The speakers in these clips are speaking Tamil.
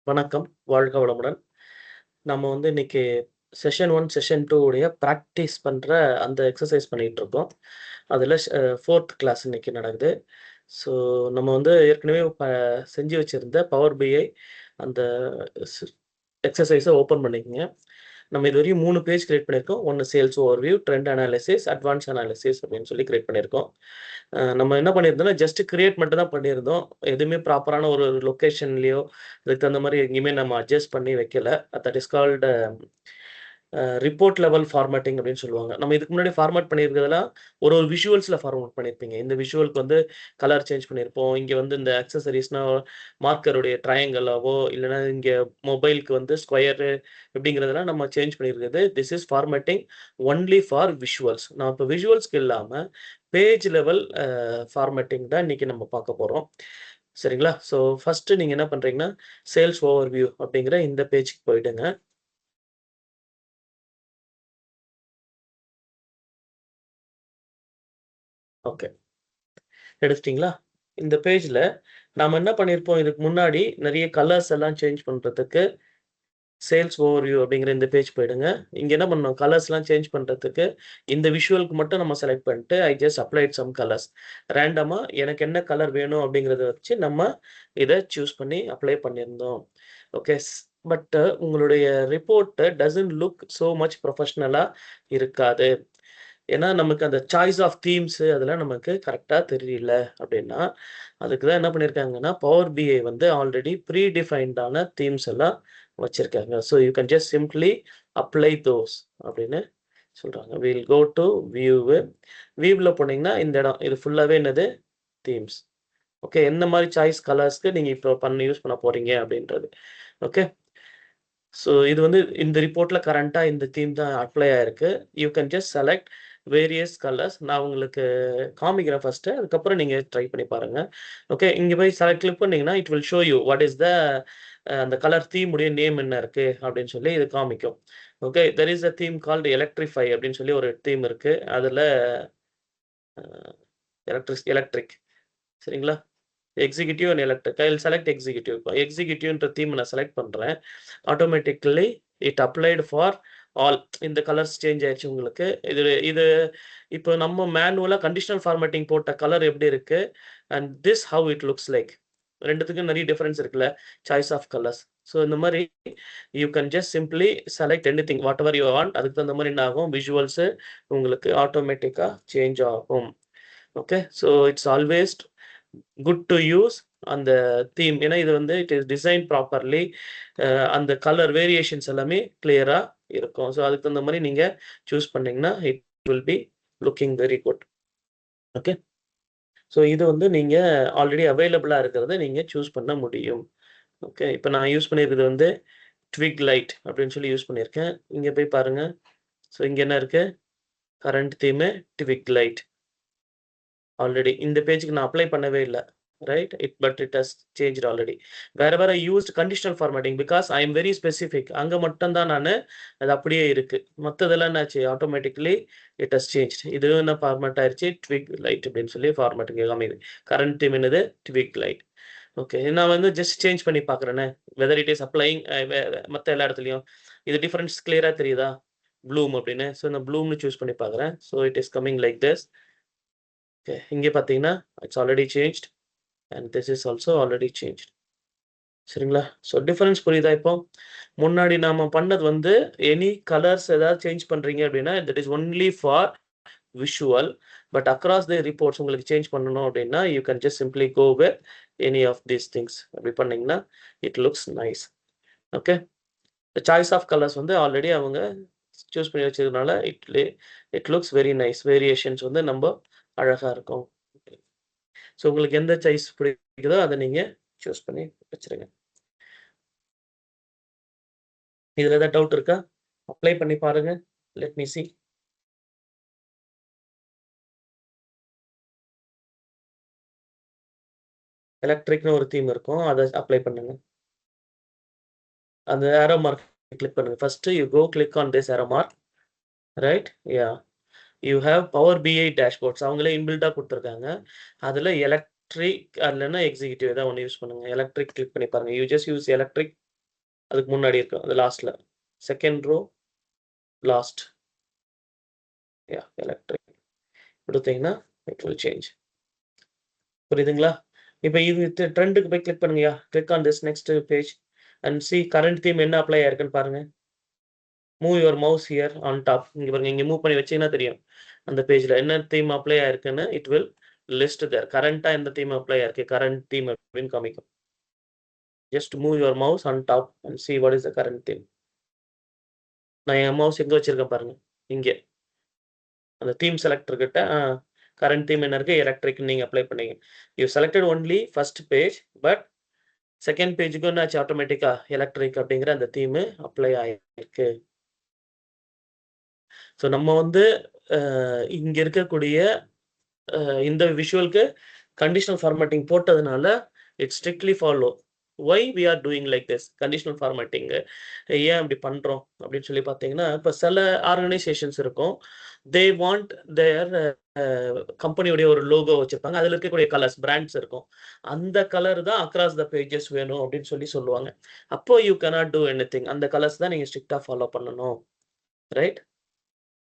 வணக்கம். வாழ்க வளமுடன். நம்ம இன்னைக்கு செஷன் 1, செஷன் 2 உடைய பிராக்டிஸ் பண்ற அந்த எக்ஸர்சைஸ் பண்ணிட்டுருக்கோம். அதுல 4த் கிளாஸ் இன்னைக்கு நடக்குது. ஸோ நம்ம ஏற்கனவே செஞ்சு வச்சிருந்த பவர் பிஐ அந்த ஸ் எக்ஸர்சைஸ ஓப்பன் பண்ணிக்கங்க. நம்ம இதுவரையும் 3 பேஜ் கிரியேட் பண்ணியிருக்கோம். 1 sales overview, trend analysis, advance analysis அப்படின்னு சொல்லி கிரியேட் பண்ணியிருக்கோம். நம்ம என்ன பண்ணியிருந்தோம்னா, ஜஸ்ட் கிரியேட் மட்டும் தான் பண்ணியிருந்தோம். எதுவுமே ப்ராப்பரான ஒரு லொகேஷன்லயோ, அதுக்கு தகுந்த மாரி எங்கேயுமே நம்ம அட்ஜஸ்ட் பண்ணி வைக்கல. That is called report level formatting அப்படின்னு சொல்லுவாங்க. நம்ம இதுக்கு முன்னாடி ஃபார்மேட் பண்ணியிருக்கிறதெல்லாம் ஒரு விஷுவல்ஸ்ல ஃபார்மேட் பண்ணியிருப்பீங்க. இந்த விஷுவலுக்கு கலர் சேஞ்ச் பண்ணியிருப்போம். இங்க இந்த ஆக்சஸரீஸ்னா மார்க்கருடைய ட்ரையாங்கிளாவோ, இல்லன்னா இங்க மொபைலுக்கு ஸ்கொயரு இப்படிங்கிறதெல்லாம் நம்ம சேஞ்ச் பண்ணியிருக்கிறது. This is formatting only for visuals. நான் இப்ப விஷுவல்ஸ்க்கு இல்லாம பேஜ் லெவல் ஃபார்மேட்டிங் தான் இன்னைக்கு நம்ம பார்க்க போறோம். சரிங்களா? ஸோ ஃபர்ஸ்ட் நீங்க என்ன பண்றீங்கன்னா, சேல்ஸ் ஓவர்வியூ அப்படிங்கிற இந்த பேஜ்க்கு போயிடுங்க. ஓகே. எடுத்துட்டீங்களா? இந்த பேஜ்ல நாம என்ன பண்ணியிருப்போம், இதுக்கு முன்னாடி நெறைய கலர்ஸ் எல்லாம் சேஞ்ச் பண்றதுக்கு சேல்ஸ் ஓவர்வியூ அப்படிங்கிற இந்த பேஜ் போயிடுங்க. இங்க என்ன பண்ணணும், கலர்ஸ்லாம் சேஞ்ச் பண்றதுக்கு இந்த விஷுவலுக்கு மட்டும் நம்ம செலக்ட் பண்ணிட்டு, I just applied some colours. ரேண்டமா எனக்கு என்ன கலர் வேணும் அப்படிங்கிறத வச்சு நம்ம இத சூஸ் பண்ணி அப்ளை பண்ணியிருந்தோம். ஓகே. பட் உங்களுடைய report doesn't look so much ப்ரொஃபஷனலா இருக்காது. ஏன்னா, நமக்கு அந்த சாய்ஸ் ஆஃப் தீம்ஸ் அதெல்லாம் நமக்கு கரெக்ட்டா தெரியல அப்டின்னா, அதுக்கு தான் என்ன பண்ணியிருக்காங்கன்னா, பவர் பிஐ ஆல்ரெடி ப்ரீ டிஃபைன்டான தீம்ஸ் எல்லாம் வச்சிருக்காங்க. So you can just simply apply those அப்டின்னு சொல்றாங்க. Will go to view. வியூல போனீங்கன்னா, இந்த இடம் இது ஃபுல்லாவே என்னது? தீம்ஸ். ஓகே. எந்த மாரி சாய்ஸ் கலர்ஸ்க்கு நீங்க இப்போ யூஸ் பண்ண போறீங்க அப்டின்றது. ஓகே. ஸோ இது இந்த ரிப்போர்ட்ல கரண்ட்டா இந்த தீம் தான் அப்ளை ஆயிருக்கு. You can just select various colours. நான் உங்களுக்கு காமிக்கிறேன் ஃபர்ஸ்ட்டு. அதுக்கப்புறம் நீங்க ட்ரை பண்ணி பாருங்க. ஓகே. இங்க போய் கிளிக் பண்ணீங்கன்னா, it will show you what is the அந்த கலர் தீம் உடைய நேம் என்ன இருக்கு அப்படின்னு சொல்லி இது காமிக்கும். Okay. There is a theme called electrify அப்படின்னு சொல்லி ஒரு தீம் இருக்கு. அதுல அ எலக்ட்ரிக் சரிங்களா? Executive and electric. I will select executive. எக்ஸிக்யூட்டிவ்ன்ற தீம் நான் செலக்ட் பண்றேன். Automatically it applied for all. இந்த கலர்ஸ் சேஞ்ச் ஆயிருச்சு உங்களுக்கு. இது இது இப்போ நம்ம மேனுவலா கண்டிஷனல் ஃபார்மேட்டிங் போட்ட கலர் எப்படி இருக்கு? And this how it looks like. 2த்துக்கும் நெறைய டிஃபரன்ஸ் இருக்குல்ல. Choice of colours. ஸோ இந்த மாரி you can just simply select anything whatever you want. அதுக்கு தகுந்த மாரி என்ன ஆகும்? விஷுவல்ஸ் உங்களுக்கு ஆட்டோமேட்டிக்கா சேஞ்ச் ஆகும். Okay. So it's always good to use அந்த தீம். ஏன்னா இது இட் இஸ் டிசைன் ப்ராப்பர்லி. அந்த கலர் வேரியேஷன்ஸ் எல்லாமே கிளியரா இருக்கும். ஸோ அதுக்கு தகுந்த மாரி நீங்க சூஸ் பண்ணீங்கன்னா, it will be looking very good. Okay. So இது நீங்க ஆல்ரெடி அவைலபிளா இருக்கிறத நீங்க சூஸ் பண்ண முடியும். ஓகே. இப்ப நான் யூஸ் பண்ணியிருக்கிறது ட்விக் லைட் அப்படின்னு சொல்லி யூஸ் பண்ணியிருக்கேன். இங்க போய் பாருங்க. ஸோ இங்க என்ன இருக்கு? Current theme twilight. Already இந்த பேஜ்க்கு நான் அப்ளை பண்ணவே இல்ல. Right? But it has changed already. Where I used conditional formatting because I am very specific. அங்க மட்டும் தான் அது அப்படியே இருக்கு. மத்ததெல்லாம் என்னாச்சு? Automatically it has changed. இது என்ன ஃபார்மேட் ஆயிருச்சு? ட்விக் லைட் அப்படின்னு சொல்லி ஃபார்மேட் இங்க காமிக்குது. கரண்ட் தீம் என்னது? Twig light. ஓகே. நான் ஜஸ்ட் சேஞ்ச் பண்ணி பார்க்குறேனே. வெதர் இட் இஸ் அப்ளையிங் மத்த எல்லா இடத்துலயும். இது டிஃபரன்ஸ் கிளியரா தெரியுதா? ப்ளூம் அப்படின்னு. ஸோ நான் ப்ளூம்னு சூஸ் பண்ணி பார்க்குறேன். So it is coming like this. Okay. இங்க பார்த்தீங்கன்னா, it's already changed and this is also already changed. சரிங்களா? ஸோ டிஃபரன்ஸ் புரியுதா இப்போ? முன்னாடி நாம பண்ணது எனி கலர்ஸ் ஏதாவது சேஞ்ச் பண்றீங்க அப்படின்னா, that is only for visual. But across the reports உங்களுக்கு சேஞ்ச் பண்ணணும் அப்படின்னா, you can just simply go with any of these things. அப்படி பண்ணீங்கன்னா, it looks nice. Okay. Choice of colours already அவங்க சூஸ் பண்ணி வச்சதுனால, it looks very nice. Variations நம்ப அழகா இருக்கும். ஸோ உங்களுக்கு எந்த சாய்ஸ் பிடிக்குதோ அத நீங்க சூஸ் பண்ணி வச்சுருங்க. இதுல ஏதாவது டவுட் இருக்கா? அப்ளை பண்ணி பாருங்க. Let me see. எலக்ட்ரிக்ன்னு ஒரு தீம் இருக்கும். அத அப்ளை பண்ணுங்க. அந்த ஏரோ மார்க் கிளிக் பண்ணுங்க. First you go click on this arrow mark. Right? Yeah. You have power BI dashboards. அவங்களே இன்பில்ட்டா குடுத்துருக்காங்க. அதுல எலக்ட்ரிக் இல்லன்னா எக்ஸிக்யூட்டிவ் ஏதாவது ஒண்ணு யூஸ் பண்ணுங்க. எலக்ட்ரிக் கிளிக் பண்ணி பாருங்க. You just use electric. அதுக்கு முன்னாடி இருக்கும். அது லாஸ்ட்ல. Second row last. எலக்ட்ரிக் கொடுத்தீங்கன்னா இட் வில் சேஞ்ச். புரியுதுங்களா? இப்ப இது ட்ரெண்டுக்கு போய் கிளிக் பண்ணுங்கயா. Click on this next page and see current theme என்ன அப்ளை ஆயிருக்குன்னு பாருங்க. Move your mouse here on top. இங்க பாருங்க, இங்க மூவ் பண்ணி வச்சீங்கன்னா தெரியும். அந்த பேஜ்ல என்ன தீம் அப்ளை ஆயிருக்குன்னு இட் வில் லிஸ்ட் தேர். கரண்டா எந்த தீம் அப்ளை ஆயிருக்கு, கரண்ட் தீம் அப்படின்னு காமிக்கும். Just move your mouse on top and see what is the current theme. நான் என் மவுஸ் எங்க வச்சிருக்கேன் பாருங்க. இங்க அந்த தீம் செலக்டர் கிட்ட கரண்ட் தீம் என்ன இருக்கு, எலக்ட்ரிக் நீங்க அப்ளை பண்ணீங்க. You selected only first page, but second பேஜுக்கு என்னாச்சு, ஆட்டோமேட்டிக்கா எலக்ட்ரிக் அப்படிங்கிற அந்த தீம் அப்ளை ஆயிருக்கு. ஸோ நம்ம வந்து இங்க இருக்கக்கூடிய இந்த விஷுவலுக்கு கண்டிஷனல் ஃபார்மேட்டிங் போட்டதுனால it strictly follow. Why we are doing like this conditional formatting. ஏன் அப்படி பண்றோம் அப்படின்னு சொல்லி பார்த்தீங்கன்னா, இப்போ சில ஆர்கனைசேஷன்ஸ் இருக்கும். தே வாண்ட் தேர் கம்பெனியுடைய ஒரு லோகோ வச்சிருப்பாங்க. அதில் இருக்கக்கூடிய கலர்ஸ் பிராண்ட்ஸ் இருக்கும். அந்த கலர் தான் அக்ராஸ் த பேஜஸ் வேணும் அப்படின்னு சொல்லி சொல்லுவாங்க. அப்போ யூ cannot do anything. அந்த கலர்ஸ் தான் நீங்க ஸ்ட்ரிக்டா ஃபாலோ பண்ணணும். ரைட்?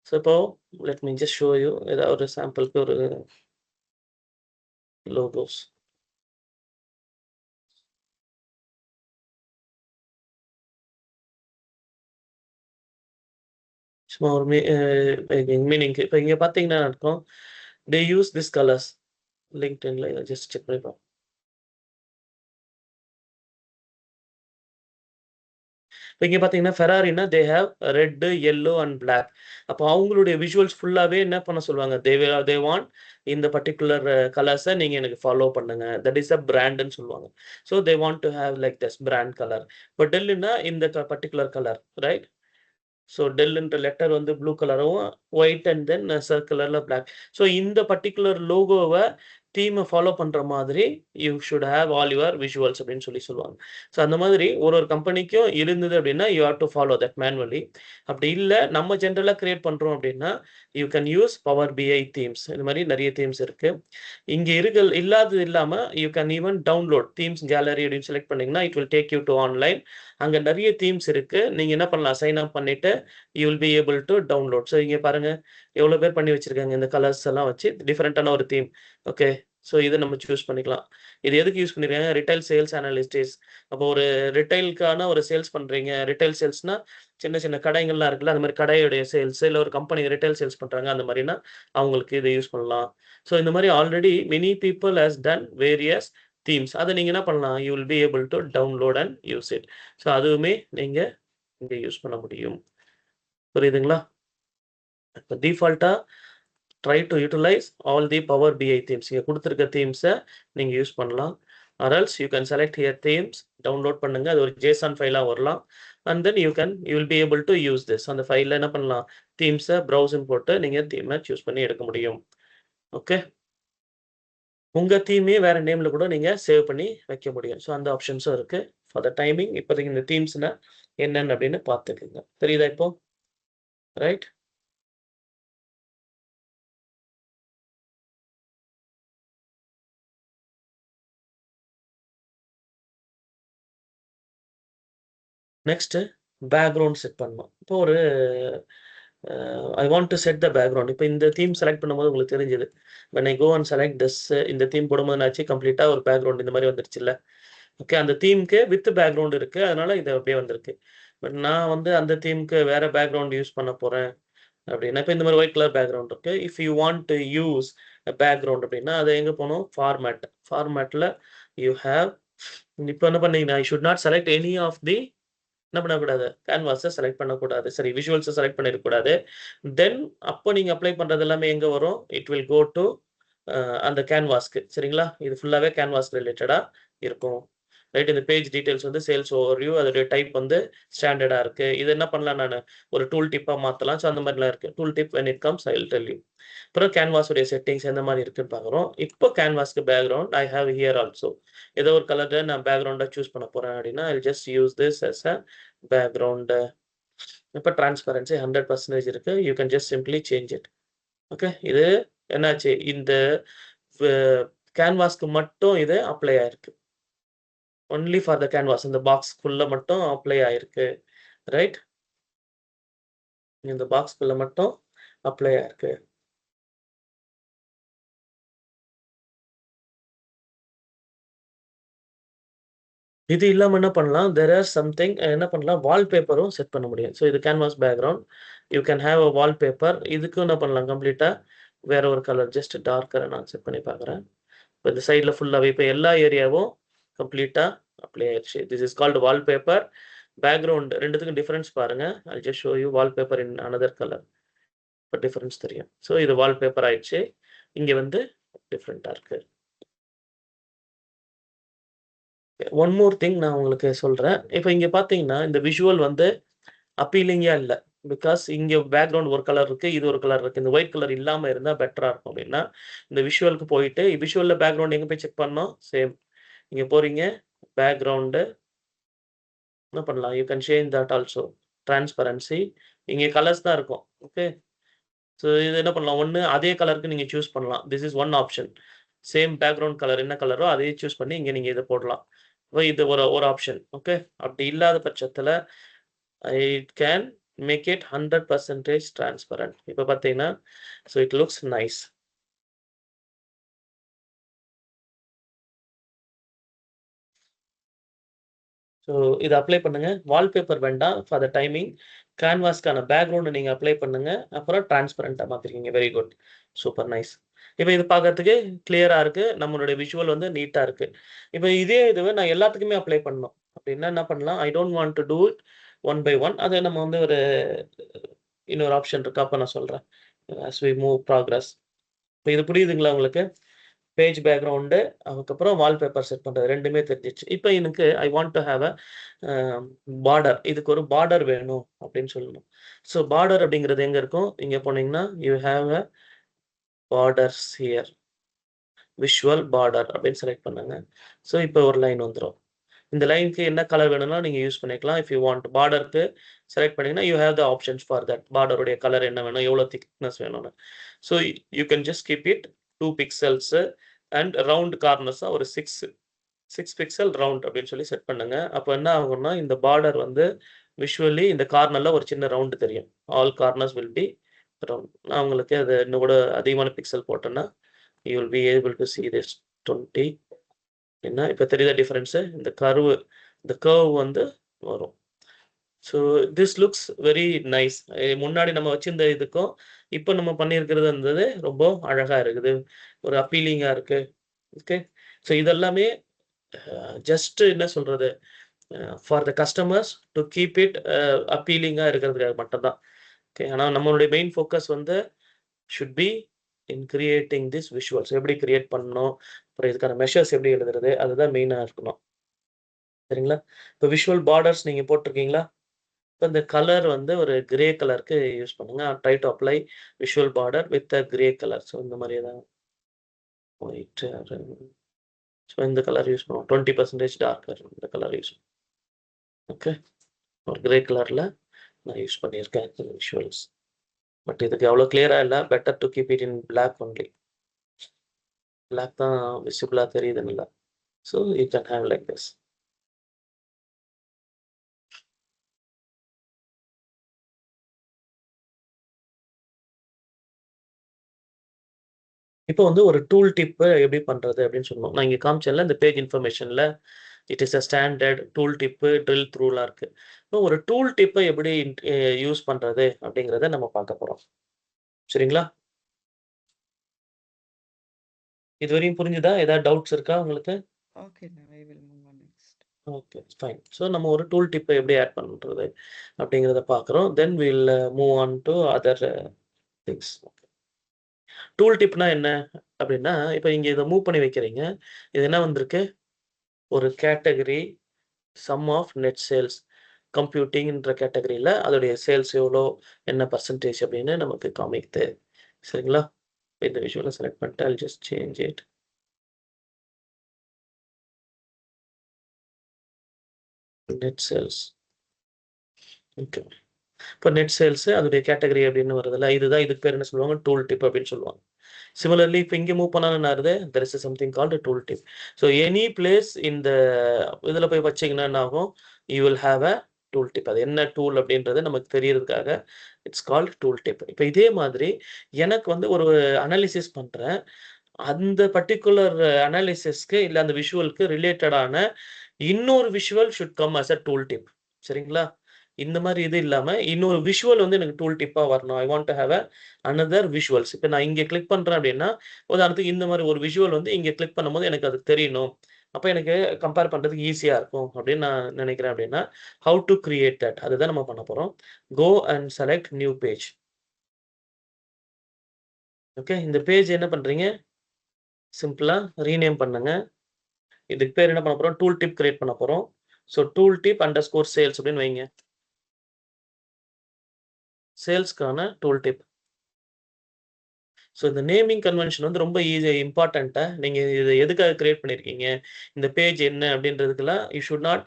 ஸோ இப்போ let me just show you ஏதாவது ஒரு சாம்பிளுக்கு ஒரு logos. சும்மா ஒரு மீனிங் இப்போ இங்க பார்த்தீங்கன்னா அர்த்தம் they use this colors. LinkedInல இதை ஜஸ்ட் செக் பண்ணி பாருங்க. இப்போ இங்க பார்த்தீங்கன்னா ஃபெராரினா they have red, yellow and black. அப்போ அவங்களுடைய விஷுவல்ஸ் ஃபுல்லாவே என்ன பண்ண சொல்லுவாங்க, தே வாண்ட் இந்த பர்ட்டிகுலர் கலர்ஸை நீங்க எனக்கு ஃபாலோ பண்ணுங்க. தட் இஸ் அ பிராண்ட்னு சொல்லுவாங்க. So they want to have like this brand colour. இப்போ டெல்லுன்னா இந்த பர்ட்டிகுலர் கலர், ரைட்? ஸோ டெல்ன்ற லெட்டர் வந்து ப்ளூ கலரும், ஒயிட் அண்ட் தென் சர்க்குலர்ல பிளாக். ஸோ இந்த பர்ட்டிகுலர் லோகோவை தீமை ஃபாலோ பண்ற மாதிரி you should have all your visuals அப்படின்னு சொல்லி சொல்லுவாங்க. ஸோ அந்த மாதிரி ஒரு ஒரு கம்பெனிக்கும் இருந்தது அப்படின்னா you have to follow that manually. அப்படி இல்லை நம்ம ஜென்ரலாக கிரியேட் பண்றோம் அப்படின்னா you can use power BI themes. இந்த மாதிரி நிறைய தீம்ஸ் இருக்கு. இங்க இல்லாதது இல்லாம you can even download themes gallery அப்படின்னு செலக்ட் பண்ணீங்கன்னா it will take you to online. அங்க நிறைய தீம்ஸ் இருக்கு. நீங்க என்ன பண்ணலாம், சைன் அப் பண்ணிட்டு you will be able to download. So இங்க பாருங்க எவ்வளவு பேர் பண்ணி வச்சிருக்காங்க இந்த கலர்ஸ் எல்லாம் வச்சு டிஃபரெண்டான ஒரு தீம். ஓகே, ஸோ இதை நம்ம சூஸ் பண்ணிக்கலாம். இது எதுக்கு யூஸ் பண்ணிருக்காங்க, ரிட்டைல் சேல்ஸ் அனாலிஸ்டிஸ். அப்போ ஒரு ரிட்டைலுக்கான ஒரு சேல்ஸ் பண்றீங்க. ரிட்டைல் சேல்ஸ்னா சின்ன சின்ன கடைகள்லாம் இருக்குல்ல, அந்த மாதிரி கடையுடைய சேல்ஸ், இல்லை ஒரு கம்பெனி ரிட்டைல் சேல்ஸ் பண்றாங்க அந்த மாதிரினா அவங்களுக்கு இதை யூஸ் பண்ணலாம். ஸோ இந்த மாதிரி already many people has done various themes. அதை நீங்க என்ன பண்ணலாம், you will be able to download and use it. So அதுவுமே நீங்க இங்க யூஸ் பண்ண முடியும். புரியுதுங்களா? இப்போ டிஃபால்ட்டா try to utilize all the power BI themes. இங்க கொடுத்துருக்க தீம்ஸை நீங்க யூஸ் பண்ணலாம். Or else you can select here themes, download பண்ணுங்க. அது ஒரு ஜேசன் ஃபைலா வரலாம். And then you will be able to use this. அந்த ஃபைலில் என்ன பண்ணலாம், தீம்ஸை ப்ரௌசிங் போட்டு நீங்க தீமை சூஸ் பண்ணி எடுக்க முடியும். ஓகே, உங்க தீமே வேற நேம்ல கூட நீங்க சேவ் பண்ணி வைக்க முடியும். ஸோ அந்த ஆப்ஷன்ஸும் இருக்கு. ஃபார் த டைமிங் இப்போதைக்கு இந்த தீம்ஸ்னா என்னென்ன அப்படின்னு பார்த்துக்குங்க. தெரியுதா இப்போ? ரைட்? நெக்ஸ்ட் பேக்ரவுண்ட் செட் பண்ணணும். இப்போ ஒரு ஐ want to set the background. இப்போ இந்த தீம் செலக்ட் பண்ணும்போது உங்களுக்கு தெரிஞ்சது, when I go and select this, இந்த தீம் போடும்போது என்னாச்சு, கம்ப்ளீட்டா ஒரு பேக்ரவுண்ட் இந்த மாதிரி வந்துருச்சுல்ல. ஓகே, அந்த தீம்க்கு வித் பேக்ரவுண்ட் இருக்கு, அதனால இது அப்படியே வந்திருக்கு. பட் நான் வந்து அந்த தீம்க்கு வேற பேக்ரவுண்ட் யூஸ் பண்ண போறேன் அப்படின்னா, இப்போ இந்த மாதிரி ஒயிட் கலர் பேக்ரவுண்ட் இருக்கு. If you want to use background அப்படின்னா அதை எங்க போகணும், ஃபார்மேட்ல யூ ஹேவ். இப்போ என்ன பண்ணீங்கன்னா I should not select any of the, என்ன பண்ணக்கூடாது, கேன்வாஸை செலக்ட் பண்ணக்கூடாது. சரி, விஷுவல்ஸை செலக்ட் பண்ணிடக்கூடாது. தென் அப்போ நீங்க அப்ளை பண்றது எல்லாமே எங்க வரும், இட் வில் கோ டு அந்த கேன்வாஸ்க்கு. சரிங்களா? இது ஃபுல்லாவே கேன்வாஸ் ரிலேட்டடா இருக்கும். ரைட்? இந்த பேஜ் டீடைல்ஸ் வந்து சேல்ஸ் ஓவர்வியூ, அதோடைய டைப் வந்து ஸ்டாண்டர்டா இருக்கு. இது என்ன பண்ணலாம், நானு ஒரு டூல் டிப்பா மாத்தலாம். ஸோ அந்த மாதிரிலாம் இருக்கு. Tool tip when it comes I will tell you. அப்புறம் கேன்வாஸ் உடைய செட்டிங்ஸ் எந்த மாதிரி இருக்குன்னு பார்க்குறோம். இப்போ கேன்வாஸ்க்கு background I have here also. ஏதோ ஒரு கலர்ல நான் பேக்ரவுண்டா சூஸ் பண்ண போறேன் அப்படின்னா I just use this as a background. இப்போ டிரான்ஸ்பரன்சி 100% இருக்கு. You can just simply change it. Okay, இது என்னாச்சு, இந்த கேன்வாஸ்க்கு மட்டும் இது அப்ளை ஆயிருக்கு. Only for the canvas. இந்த பாக்ஸ்க்குள்ள மட்டும் அப்ளை ஆயிருக்கு. ரைட்? இந்த பாக்ஸ்க்குள்ள மட்டும் அப்ளை ஆயிருக்கு. இது இல்லாம என்ன பண்ணலாம், தேர் ஆர் சம்திங் என்ன பண்ணலாம், வால்பேப்பரும் செட் பண்ண முடியும். ஸோ இது canvas background. You can have a wallpaper. இதுக்கும் என்ன பண்ணலாம், கம்ப்ளீட்டா வேற ஒரு கலர் ஜஸ்ட் டார்க்கரா நான் செட் பண்ணி பார்க்குறேன். இப்போ இந்த சைட்ல ஃபுல்லாவே இப்போ எல்லா ஏரியாவும் கம்ப்ளீட்டா அப்ளை ஆயிடுச்சு. This is called wallpaper. Background 2த்துக்கும் டிஃபரன்ஸ் பாருங்க. I just show you wallpaper in another colour. இப்போ டிஃபரன்ஸ் தெரியும். ஸோ இது வால்பேப்பர் ஆயிடுச்சு. இங்க வந்து டிஃபரெண்ட்டா இருக்கு. ஒன் மோர் திங் நான் உங்களுக்கு சொல்றேன். இப்போ இங்க பார்த்தீங்கன்னா, இந்த விஷுவல் வந்து அப்பீலிங்கா இல்ல. பிகாஸ் இங்க பேக்கிரவுண்ட் ஒரு கலர் இருக்கு. இது ஒரு கலர் இருக்கு. இந்த ஒயிட் கலர் இல்லாம இருந்தா பெட்டரா இருக்கும் அப்டின்னா, இந்த விஷுவலுக்கு போயிட்டு விஷுவல்ல பேக்கிரவுண்ட் எங்க போய் செக் பண்ணணும்? சேம். இங்க போறீங்க. பேக்கிரவுண்டு என்ன பண்ணலாம்? You can change that also. Transparency. இங்க கலர்ஸ் தான் இருக்கும். ஓகே. ஸோ இது என்ன பண்ணலாம்? ஒண்ணு அதே கலருக்கு நீங்க சூஸ் பண்ணலாம். This is one option. Same background colour என்ன கலரோ அதையே சூஸ் பண்ணி இங்க நீங்க இத போடலாம். இது ஒரு ஒரு ஆப்ஷன். ஓகே. அப்படி இல்லாத பட்சத்துல I can make it 100% transparent. இப்ப பார்த்தீங்கன்னா, so it looks nice. So இத அப்ளை பண்ணுங்க. வால்பேப்பர் வேண்டாம் ஃபார் த டைமிங். கேன்வாஸ்க்கான பேக்கிரவுண்ட் நீங்க அப்ளை பண்ணுங்க. அப்புறம் டிரான்ஸ்பரன்ட்டா மாத்திருக்கீங்க. Very good. Super nice. இப்ப இது பார்க்கறதுக்கு கிளியரா இருக்கு. நம்மளுடைய விஷுவல் வந்து நீட்டா இருக்கு. இப்ப இதே இதுவ நான் எல்லாத்துக்குமே அப்ளை பண்ணணும். அப்டின்னா என்ன பண்ணலாம்? I don't want to do it one by one. அத நம்ம வந்து ஒரு இன்னொரு ஆப்ஷன் இருக்கு. அப்ப நான் சொல்றேன். As we move progress. இப்ப இது புரியுதுங்களா உங்களுக்கு? பேஜ் பேக்கிரவுண்டு, அதுக்கப்புறம் வால்பேப்பர் செட் பண்றது 2மே தெரிஞ்சிருச்சு. இப்ப எனக்கு I want to have a border. இதுக்கு ஒரு பார்டர் வேணும் அப்படின்னு சொல்லணும். ஸோ பார்டர் அப்படிங்கிறது எங்க இருக்கும்? இங்க போனீங்கன்னா, you have a borders here. Visual border அப்படின்னு செலக்ட் பண்ணுங்க. ஸோ இப்ப ஒரு லைன் வந்துரும். இந்த லைன்க்கு என்ன கலர் வேணும்னா நீங்க யூஸ் பண்ணிக்கலாம். இஃப் யூ வாண்ட் பார்டர்க்கு செலக்ட் பண்ணீங்கன்னா, you have the options for that. பார்டருடைய கலர் என்ன வேணும்? எவ்வளோ திக்னஸ் வேணும்னு. So you can just keep it 2 pixels and round கார்னர்ஸா ஒரு 6 பிக்சல் ரவுண்ட் அப்படின்னு சொல்லி செட் பண்ணுங்க. அப்ப என்ன ஆகும்னா, இந்த பார்டர் வந்து விஷுவலி இந்த கார்னர்ல ஒரு சின்ன ரவுண்ட் தெரியும். All corners will be round. நான் உங்களுக்கு அது இன்னும் கூட அதிகமான பிக்சல் போட்டேன்னா, you will be able to see this 20 என்ன இப்ப தெரியுதா டிஃபரன்ஸு? இந்த கர்வ் வந்து வரும். So this looks very nice. முன்னாடி நம்ம வச்சிருந்த இதுக்கும், இப்ப நம்ம பண்ணியிருக்கிறது வந்தது ரொம்ப அழகா இருக்குது. ஒரு அப்பீலிங்கா இருக்கு. ஓகே. ஸோ இதெல்லாமே ஜஸ்ட் என்ன சொல்றது? For the customers to keep it அப்பீலிங்கா இருக்கிறதுக்காக மட்டும் தான். ஓகே. ஆனா நம்மளுடைய மெயின் ஃபோக்கஸ் வந்து should be in creating this visuals. எப்படி கிரியேட் பண்ணணும்? அப்புறம் இதுக்கான மெஷர்ஸ் எப்படி எழுதுறது? அதுதான் மெயினா இருக்கணும். சரிங்களா? இப்ப விஷுவல் பார்டர்ஸ் நீங்க போட்டுருக்கீங்களா? இப்ப இந்த கலர் வந்து ஒரு கிரே கலருக்கு யூஸ் பண்ணுங்க. Try to apply visual border with a grey colour. So இந்த மாரி ஏதாவது ஒயிட் ஸோ இந்த கலர் யூஸ் பண்ணுவோம். 20% டார்க்கர் இந்த கலர் யூஸ் ஓகே. ஒரு கிரே கலர்ல நான் யூஸ் பண்ணியிருக்கேன் இந்த விஷுவல்ஸ். பட் இதுக்கு அவ்வளோ கிளியரா இல்ல. Better to keep it in black only. Black தான் விசிபிளா தெரியுது நல்லா. So you can have like this. இப்போ வந்து ஒரு டூல் டிப் எப்படி பண்றது அப்படின்னு சொல்லணும். நான் இங்க காமிச்சேன்ல இந்த பேஜ் இன்ஃபர்மேஷன்ல it is a standard tool tip, drill த்ரூலாம் இருக்கு. இப்போ ஒரு டூல் டிப்ப எப்படி யூஸ் பண்றது அப்படிங்கிறத நம்ம பார்க்க போறோம். சரிங்களா? இதுவரையும் புரிஞ்சுதா? ஏதாவது டவுட்ஸ் இருக்கா உங்களுக்கு? Okay, now I will move on next. Okay, fine. So நம்ம ஒரு டூல் டிப்ப எப்படி ஆட் பண்றது அப்படிங்கிறத பார்க்குறோம். Then will move on to other things. Tool டிப்னா என்ன அப்படின்னா, இப்ப இங்க இத மூவ் பண்ணி வைக்கிறீங்க. இது என்ன வந்திருக்கு? ஒரு category sum of net sales கம்ப்யூட்டிங்ன்ற கேட்டகரியில அதோடைய சேல்ஸ் எவ்வளோ, என்ன பெர்சன்டேஜ் அப்படின்னு நமக்கு காமிக்குது. சரிங்களா? இந்த விஷுவல செலக்ட் பண்ணிட்டு ஐல் just change it. Net sales. Okay. இப்போ நெட் சேல்ஸ் அதோடைய கேட்டகரி அப்படின்னு வருதுல்ல, இதுதான் இதுக்கு பேர் என்ன சொல்லுவாங்க? டூல் டிப் அப்படின்னு சொல்லுவாங்க. Similarly, if இங்க மூவ் பண்ணாலும் there is something called a tooltip. So any place in the இதுல போய் வச்சீங்கன்னா என்ன ஆகும், you will have a tooltip. அது என்ன டூல் அப்படின்றது நமக்கு தெரியறதுக்காக இட்ஸ் கால்ட் டூல்டிப். இப்போ இதே மாதிரி எனக்கு வந்து ஒரு அனாலிசிஸ் பண்றேன். அந்த பர்ட்டிகுலர் அனாலிசிஸ்க்கு இல்ல அந்த விஷுவலுக்கு ரிலேட்டடான இன்னொரு visual should come as a tooltip. சரிங்களா? இந்த மாரி இது இல்லாம இன்னொரு விஷுவல் வந்து எனக்கு டூல்டிப்பா வரணும். ஐ want to have a another visuals. இப்ப நான் இங்க கிளிக் பண்றேன் அப்படின்னா, உதாரணத்துக்கு இந்த மாரி ஒரு விஷுவல் வந்து இங்க கிளிக் பண்ணும்போது எனக்கு அது தெரியணும். அப்ப எனக்கு கம்பேர் பண்றதுக்கு ஈஸியா இருக்கும் அப்படின்னு நான் நினைக்கிறேன் அப்படின்னா, ஹவ் டு கிரியேட் தட் அதுதான் நம்ம பண்ண போறோம். Go and select new page. Okay. இந்த பேஜ் என்ன பண்றீங்க? சிம்பிளா ரீநேம் பண்ணுங்க. இதுக்கு பேர் என்ன பண்ண போறோம்? டூல் டிப் கிரியேட் பண்ண போறோம். So tool tip underscore sales அப்படின்னு வைங்க. சேல்ஸ்க்கான டூல் டிப். ஸோ இந்த நேமிங் கன்வென்ஷன் வந்து ரொம்ப இம்பார்ட்டன்ட்டா. நீங்க இத எதுக்காக கிரியேட் பண்ணியிருக்கீங்க? இந்த பேஜ் என்ன அப்படின்றதுக்கெல்லாம் you should not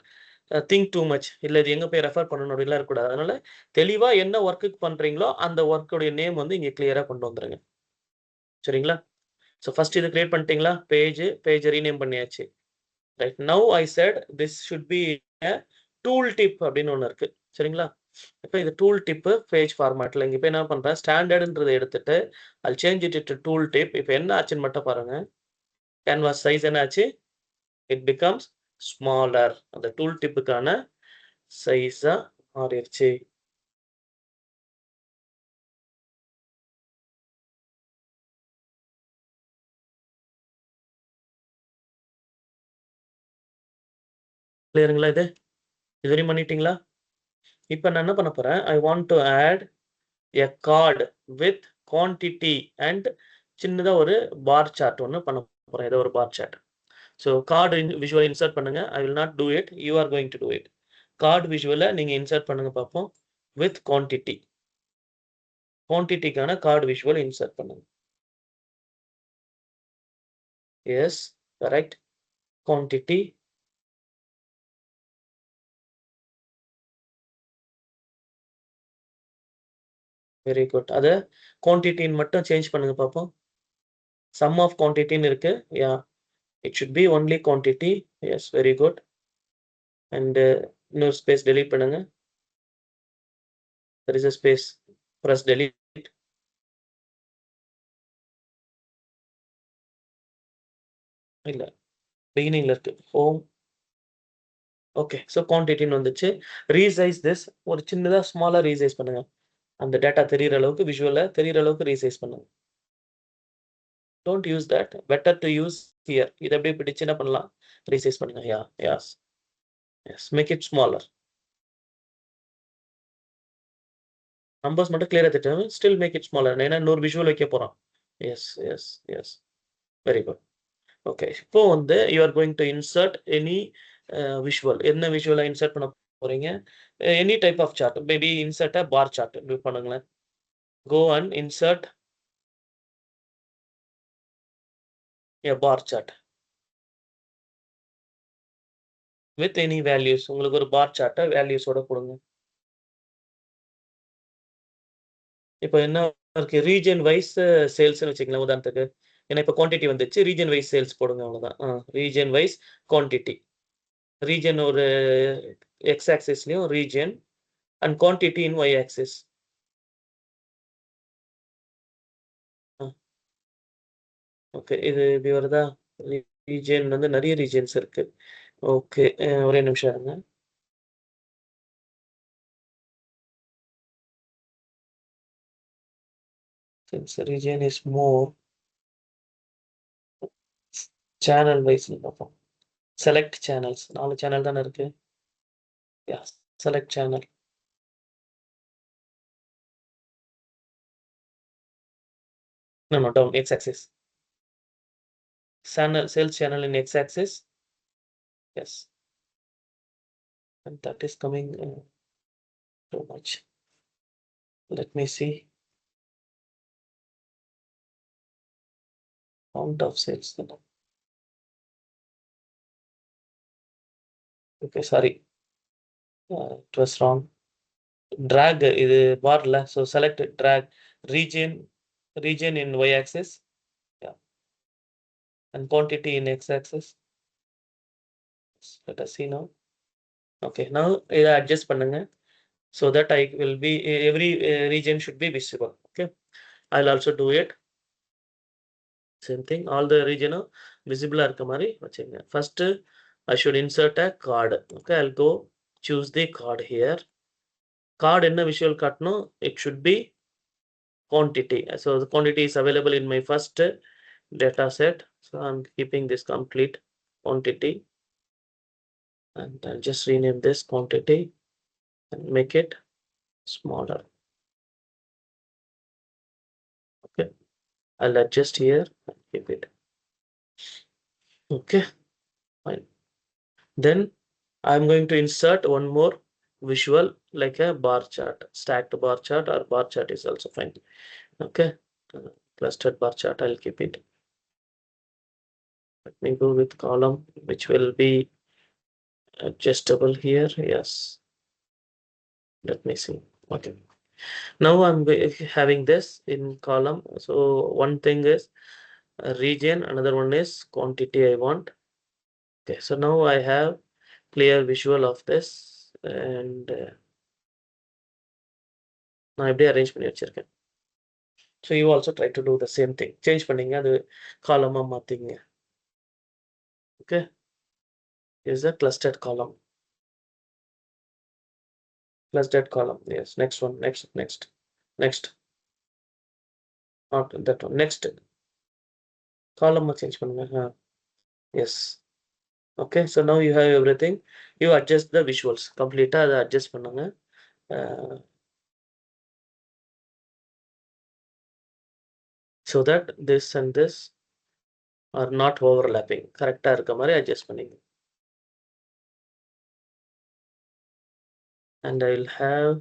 think too much. இல்ல இது எங்க போய் ரெஃபர் பண்ணணும் அப்படின்லாம் இருக்கக்கூடாது. அதனால தெளிவா என்ன வொர்க்குக்கு பண்றீங்களோ, அந்த வொர்க்குடைய நேம் வந்து இங்க கிளியரா கொண்டு வந்துருங்க. சரிங்களா? ஸோ ஃபர்ஸ்ட் இத கிரியேட் பண்ணிட்டீங்களா? பேஜ ரீநேம் பண்ணியாச்சு. Right. Now I set this should be a tool tip அப்படின்னு ஒண்ணு இருக்கு. சரிங்களா? இப்ப இது டூல் டிப் பேஜ் ஃபார்மேட்ல இங்க இப்ப என்ன பண்றேன், ஸ்டாண்டர்ட்ன்றத எடுத்துட்டு I'll change it to tool tip. இப்ப என்ன ஆச்சுன்னு மட்டும் பாருங்க. கேன்வாஸ் சைஸ் என்ன ஆச்சு? It becomes smaller. அந்த டூல் டிப்புக்கான சைஸா மாறிடுச்சு. கிளியருங்களா இது? இதுவரையும் பண்ணிட்டீங்களா? இப்ப நான் என்ன பண்ண போறேன், I want to add a card with quantity and சின்னதா ஒரு பார் சார்ட் ஒண்ணு பண்ண போறேன். ஏதோ ஒரு bar chart. So card visual insert பண்ணுங்க. I will not do it. You are going to do it. Card விஷுவல நீங்க இன்சர்ட் பண்ணுங்க பார்ப்போம். With quantity. குவான்டிட்டிக்கான கார்டு விஷுவல் இன்சர்ட் பண்ணுங்க. Yes, correct. Quantity. Very good. அத குவான்டிட்டின்னு மட்டும் சேஞ்ச் பண்ணுங்க பார்ப்போம். சம் ஆஃப் குவான்டிட்டின்னு இருக்கு. Yeah, it should be only quantity. Yes, very good. And இன்னொரு ஸ்பேஸ் டெலீட் பண்ணுங்க. there is a space. press delete. இல்ல, பிகினிங்ல இருக்கு. ஹோம். ஓகே. ஸோ குவான்டிட்டின்னு வந்துச்சு. Resize this. ஒரு சின்னதா ஸ்மாலா ரீசைஸ் பண்ணுங்க. அந்த டேட்டா தெரியிற அளவுக்கு, விஷுவலா தெரியிற அளவுக்கு ரீசைஸ் பண்ணுங்க. Don't use that. Better to use here. இத அப்படியே பிடிச்சு என்ன பண்ணலாம்? ரீசைஸ் பண்ணுங்க. Yeah, yes. Yes. Make it smaller. Numbers மட்டும் கிளியரா தெரியும். Still make it smaller. ஏன்னா இன்னொரு விஷுவல் வைக்க போறோம். Yes, yes, yes. Very good. Okay. இப்போ வந்து you are going to insert any visual. என்ன விஷுவலா இன்சர்ட் பண்ண போறீங்க? Any type of chart. Maybe insert a bar chart. இப்படி பண்ணுங்களேன். Go and insert a bar chart with any values. உங்களுக்கு ஒரு பார் சார்ட்ட வேல்யூஸோட குடுங்க. இப்போ என்ன இருக்கு? ரீஜியன் வைஸ் சேல்ஸ்ன்னு வச்சுக்கங்களேன் உதாரணத்துக்கு. ஏன்னா இப்ப குவான்டிட்டி வந்துச்சு. ரீஜியன் வைஸ் சேல்ஸ் போடுங்க அவ்வளவுதான். Region wise quantity. ரீஜியன் ஒரு எக்ஸ் ஆக்சிஸ்லயும் region and quantity in y axis. Okay. இது இப்படி வருதா? ரீஜியன் வந்து நெறைய ரீஜியன்ஸ் இருக்கு. ஓகே. ஒரே நிமிஷம் இருங்க. Since the region is more channel வைஸ்ன்னு பார்ப்போம். Select channels. 4 சேனல் தானே இருக்கு. Yes. Select channel. No, no, down X axis. Channel, sales channel in X axis. Yes. And that is coming too much. Let me see. Count of sales. Okay, sorry. It was wrong. Drag இது பார்ல. So select drag region in Y axis. and quantity in x-axis. Let us see now. Okay, now இதை adjust பண்ணுங்க. So that I will be, every region should be visible. Okay, I'll also do it. Same thing, all the region visible இருக்க மாதிரி வச்சுங்க. First, I should insert a card. Okay, I'll go choose the card here. Card என்ன visual காட்டணும்? It should be quantity. So the quantity is available in my first data set. So I'm keeping this complete quantity. And I'll just rename this quantity and make it smaller. Okay, I'll adjust here and keep it. Okay, fine. Then I'm going to insert one more visual like a bar chart, stacked bar chart, or bar chart is also fine. Okay, clustered bar chart, I'll keep it. Let me go with column, which will be adjustable here. Yes, let me see. Okay, now I'm having this in column. So one thing is region, another one is quantity I want. Okay, so now I have clear visual of this, and நான் எப்படி அரேஞ்ச் பண்ணி வச்சிருக்கேன். So you also try to do the same thing. Change பண்ணீங்க, அது காலமா மாத்திங்க. Okay, is a clustered column. Clustered column. Yes, next one, next. Not that one. Next column change பண்ணுங்க. Yes. Okay, so now you have everything. You adjust the visuals. Complete அதை adjust பண்ணுங்க. So that this and this are not overlapping. Correct இருக்க மாதிரி adjust பண்ணிங்க. And I will have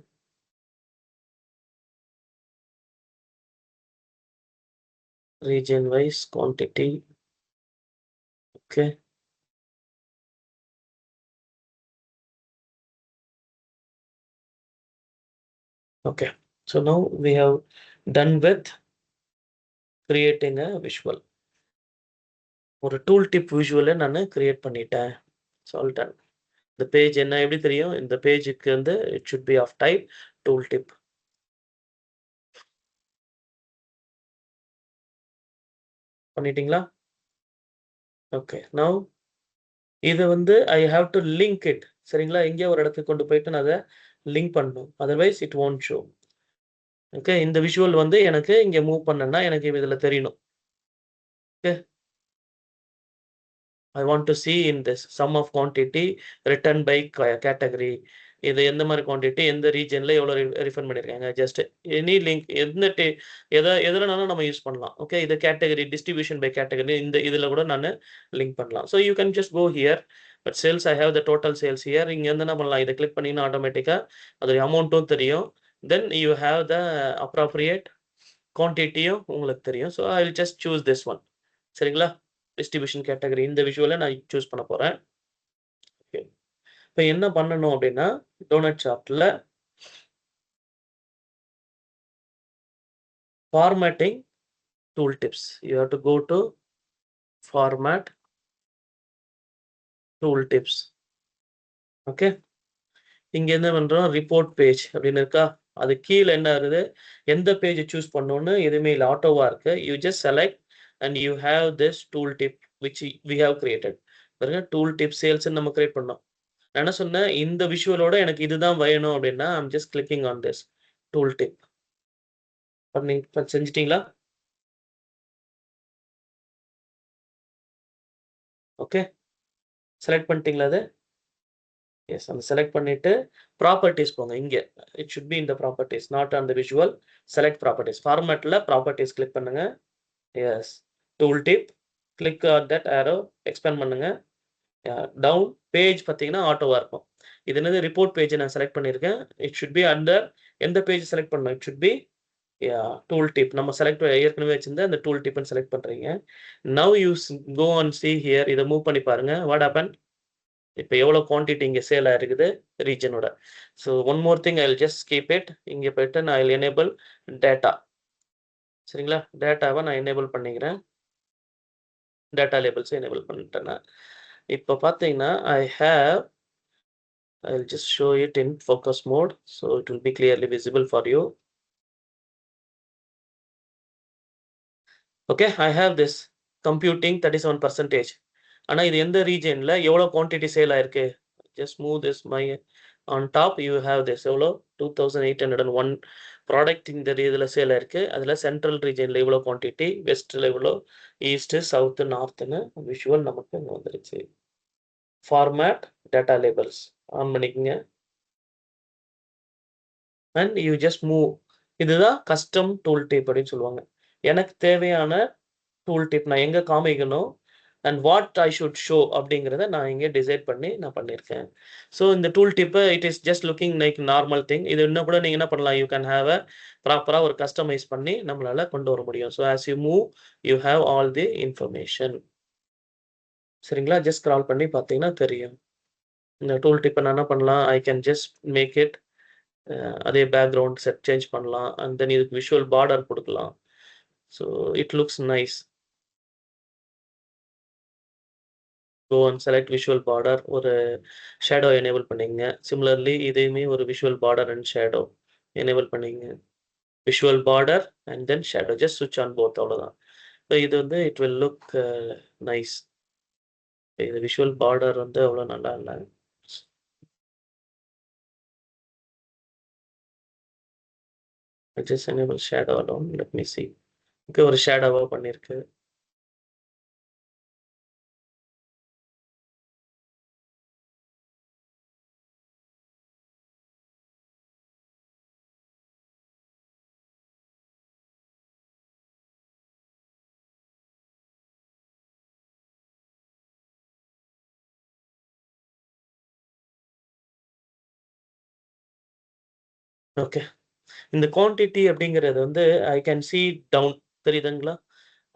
region wise quantity. Okay, okay, so now we have done with creating a visual. ஒரு tool tip visual நான் create பண்ணிட்டேன். It's all done. The page என்ன எப்படி தெரியும்? இந்த பேஜுக்கு வந்து it should be of type tool tip. பண்ணிட்டீங்களா? Okay, now இது வந்து I have to link it. சரிங்களா? இங்கே ஒரு இடத்துக்கு கொண்டு போயிட்டு நான் அதை லிங்க் பண்ணணும். Otherwise it won't show. Okay, இந்த visual வந்து எனக்கு இங்க மூவ் பண்ணனா எனக்கு இதுல தெரியணும். Okay, I want to see in this sum of quantity written by category. இது எந்த மாதிரி குவான்டிட்டி எந்த ரீஜன்ல எவ்வளவு ரெஃபர் பண்ணிருக்காங்க. ஜஸ்ட் எனி லிங்க் எந்த எதுலனாலும் நம்ம யூஸ் பண்ணலாம். ஓகே, இது கேட்டகரி டிஸ்ட்ரிபியூஷன் பை கேட்டகரி இந்த இதுல கூட நான் லிங்க் பண்ணலாம். So you can just go here. But sales I have the total sales here. இங்க இருந்து என்ன பண்ணலாம், இதை கிளிக் பண்ணினா ஆட்டோமேட்டிக்கா அதோட அமௌண்ட்டும் தெரியும். Then you have the appropriate குவான்டிட்டியும் உங்களுக்கு தெரியும். So I will just choose this one. சரிங்களா? டிஸ்ட்ரிபியூஷன் கேட்டகரி இந்த விஷுவலை நான் சூஸ் பண்ண போறேன். ஓகே, இப்போ என்ன பண்ணணும் அப்படின்னா டோனட் சார்ட்ல formatting tooltips. You have to go to format tooltips. Okay, இங்க என்ன பண்றோம், ரிப்போர்ட் பேஜ் அப்படின்னு இருக்கா, அது கீழே என்ன வருது, எந்த பேஜ் சூஸ் பண்ணணும்னு எதுவுமே இல்லை, ஆட்டோவா இருக்கு. You just select and you have this tooltip which we have created. பாருங்க, tooltip sales நம்ம கிரியேட் பண்ணோம். நான் என்ன சொன்னேன், இந்த விஷுவலோட எனக்கு இதுதான் வேணும் அப்படின்னா I'm just clicking on this tooltip. செஞ்சிட்டீங்களா? ஓகே, செலக்ட் பண்ணிட்டீங்களா? அது எஸ், அந்த செலக்ட் பண்ணிட்டு ப்ராப்பர்ட்டிஸ் போங்க. இங்க it should be in the properties, not on the visual. select properties, ஃபார்மேட்ல ப்ராப்பர்ட்டிஸ் கிளிக் பண்ணுங்க. Yes, tooltip, click on that arrow, expand பண்ணுங்க. டவுன் பேஜ் பார்த்தீங்கன்னா ஆட்டோவா இருக்கும். இது என்னது, ரிப்போர்ட் பேஜ் நான் செலக்ட் பண்ணியிருக்கேன். இட் should be அண்டர் எந்த பேஜ் செலக்ட் பண்ணணும், it should be tool tip. நம்ம செலக்ட் ஏற்கனவே வச்சிருந்த அந்த டூல் டிப்னு செலக்ட் பண்றீங்க. Now you go and see here. இதை மூவ் பண்ணி பாருங்க. வாட் ஹேப்பன், இப்போ எவ்வளவு குவான்டிட்டி இங்க சேல் ஆயிருக்குது ரீஜனோட. So one more thing, I will just keep it. இங்க போயிட்டு நான் ஐ எனேபிள் டேட்டா. சரிங்களா? டேட்டாவை நான் எனேபிள் பண்ணிக்கிறேன். டேட்டா லேபிள்ஸ் எனேபிள் பண்ணிட்டேன் நான். இப்போ பார்த்தீங்கன்னா I'll just show it in focus mode so it will be clearly visible for you. Okay, I have this computing 37%. ஆனா இது எந்த ரீஜன்ல எவ்வளவு குவாண்டிட்டி சேல் ஆயிருக்கு? Just move this my on top you have this எவ்வளோ 2801 ப்ராடக்ட் இந்த இதுல சேல் ஆயிருக்கு. அதுல சென்ட்ரல் ரீஜன்ல இவ்வளோ குவாண்டிட்டி, வெஸ்ட்ல இவ்வளோ, ஈஸ்ட், சவுத், நார்த்னு விஷுவல் நமக்கு இங்க வந்துருச்சு. ஃபார்மேட் டேட்டா லேபிள்ஸ் ஆன் பண்ணிக்கங்க. And you just move. இதுதான் கஸ்டம் டூல் டிப் அப்படின்னு சொல்லுவாங்க. எனக்கு தேவையான டூல் டிப் நான் எங்க காமிக்கணும் and what I should show அப்படிங்கிறத நான் இங்கே டிசைட் பண்ணி நான் பண்ணியிருக்கேன். ஸோ இந்த டூல் டிப்பை it is just looking like normal thing. இது இன்னும் கூட நீங்கள் என்ன பண்ணலாம், யூ கேன் ஹேவ் அ ப்ராப்பராக ஒரு கஸ்டமைஸ் பண்ணி நம்மளால கொண்டு வர முடியும். So as you move you have all the information. சரிங்களா? ஜஸ்ட் ஸ்க்ரால் பண்ணி பார்த்தீங்கன்னா தெரியும். இந்த டூல் டிப்பை நான் என்ன பண்ணலாம், I can just make it அதே பேக்ரவுண்ட் செட் சேஞ்ச் பண்ணலாம். அண்ட் தென் இதுக்கு விஷுவல் பார்டர் கொடுக்கலாம். So it looks nice. Go and select visual border. ஒரு ஷேடோ எனேபிள் பண்ணிங்க. சிமிலர்லி இதையுமே ஒரு visual border and shadow enable பண்ணிங்க. Visual border and then shadow. Just சுவிட்ச் ஆன் போத், அவ்வளோதான். ஸோ இது வந்து இட் வில் லுக் நைஸ். இது விஷுவல் பார்டர் வந்து அவ்வளோ நல்லா இல்லை. just enable shadow alone. Let me see. Okay, ஒரு ஷேடோவா பண்ணிருக்கு. ஓகே. இந்த குவான்டிட்டி அப்படிங்கிறது வந்து ஐ கேன் see டவுன், தெரியுதுங்களா?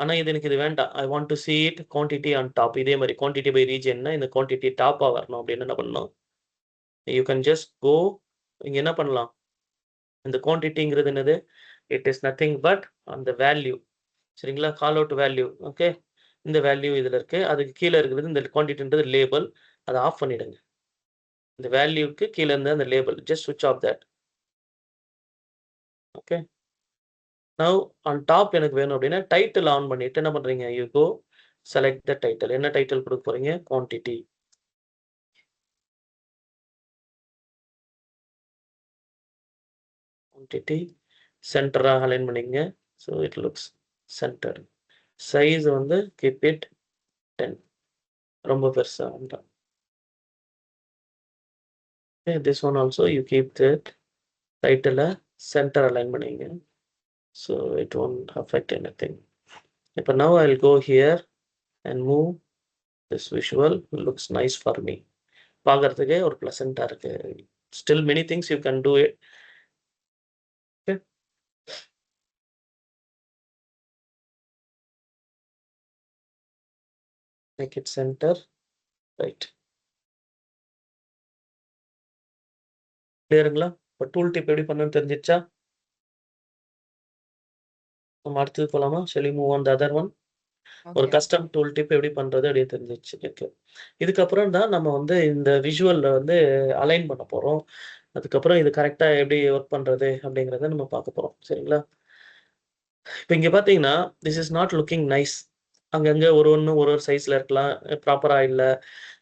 ஆனா இது எனக்கு இது வேண்டாம். ஐ want to see it quantity on top. இதே மாதிரி குவான்டிட்டி பை ரீஜியன்னா இந்த குவான்டிட்டி டாப்பா வரணும் அப்படின்னு என்ன பண்ணணும், யூ கேன் ஜஸ்ட் கோ. இங்க என்ன பண்ணலாம், இந்த குவான்டிட்டிங்கிறது என்னது, இட் இஸ் நத்திங் பட் அந்த வேல்யூ. சரிங்களா? Call out value. ஓகே, இந்த வேல்யூ இதுல இருக்கு. அதுக்கு கீழே இருக்கிறது இந்த குவான்டிட்டின்றது லேபிள். அதை ஆஃப் பண்ணிடுங்க. இந்த வேல்யூக்கு கீழே இருந்த அந்த label just switch off that. Okay, now on top எனக்கு வேணும் அப்படின்னா டைட்டில் ஆன் பண்ணிட்டு என்ன பண்றீங்க, you go select the title. என்ன டைட்டில் கொடுக்க போறீங்க, குவான்டிட்டி. குவான்டிட்டி சென்டராக அலைன் பண்ணிங்க. So it looks centre. Size வந்து கீப் இட் 10. ரொம்ப பெருசா வேண்டாம். This one also you keep that title centre align பண்ணிங்க. So it won't affect anything. இப்போ now I will go here and move this visual. Looks nice for me. பார்க்கறதுக்கே ஒரு ப்ளசண்ட்டாக இருக்கு. Still many things you can do it. Okay, make it centre. Right, கிளியருங்களா? இப்போ டூல் டிப் எப்படி பண்ணணும்னு தெரிஞ்சிச்சா? நம்ம அடுத்தது போலாமா? Shall we move on the other one? ஒரு ஓகே. கஸ்டம் டூல் டிப் எப்படி பண்றது அப்படியே தெரிஞ்சிச்சு. ஓகே, இதுக்கப்புறம் தான் நம்ம வந்து இந்த விஷுவல்ல வந்து அலைன் பண்ண போறோம். அதுக்கப்புறம் இது கரெக்டா எப்படி ஒர்க் பண்றது அப்படிங்கிறத நம்ம பார்க்க போறோம். சரிங்களா? இப்போ இங்க பார்த்தீங்கன்னா this is not looking nice. அங்கங்க ஒரு ஒண்ணு ஒரு ஒரு சைஸ்ல இருக்கலாம். ப்ராப்பரா இல்ல.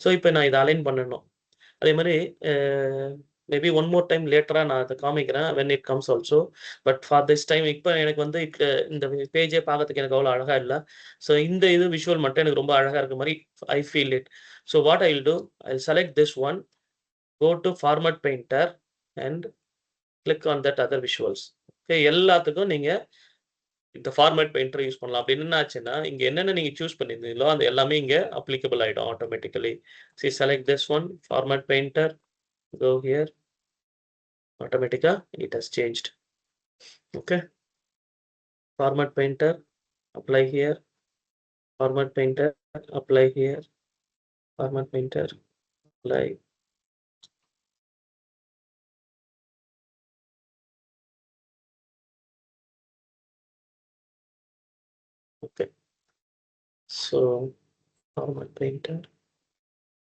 ஸோ இப்போ நான் இத அலைன் பண்ணணும். அதே மாரி அ மேபி ஒன் மோர் டைம் லேட்டரா நான் அத காமிக்கிறேன் when it comes also. But for this time இப்ப எனக்கு வந்து இந்த பேஜே பார்க்கறதுக்கு எனக்கு அவ்வளோ அழகா இல்ல. ஸோ இந்த இது விஷுவல் மட்டும் எனக்கு ரொம்ப அழகா இருக்க மாரி I feel it. So what I will do, I will select this one, go to format painter and click on that other visuals. Okay, எல்லாத்துக்கும் நீங்க இந்த ஃபார்மேட் பெயிண்டர் யூஸ் பண்ணலாம். அப்படி என்ன ஆச்சுன்னா, இங்க என்னென்ன நீங்க சூஸ் பண்ணியிருந்தீங்களோ அது எல்லாமே இங்க அப்ளிகபிள் ஆயிடும் automatically. C select this one format painter, go here, automatica it has changed. Okay, format painter, apply here, format painter, apply here, format painter, apply. Okay, so format painter.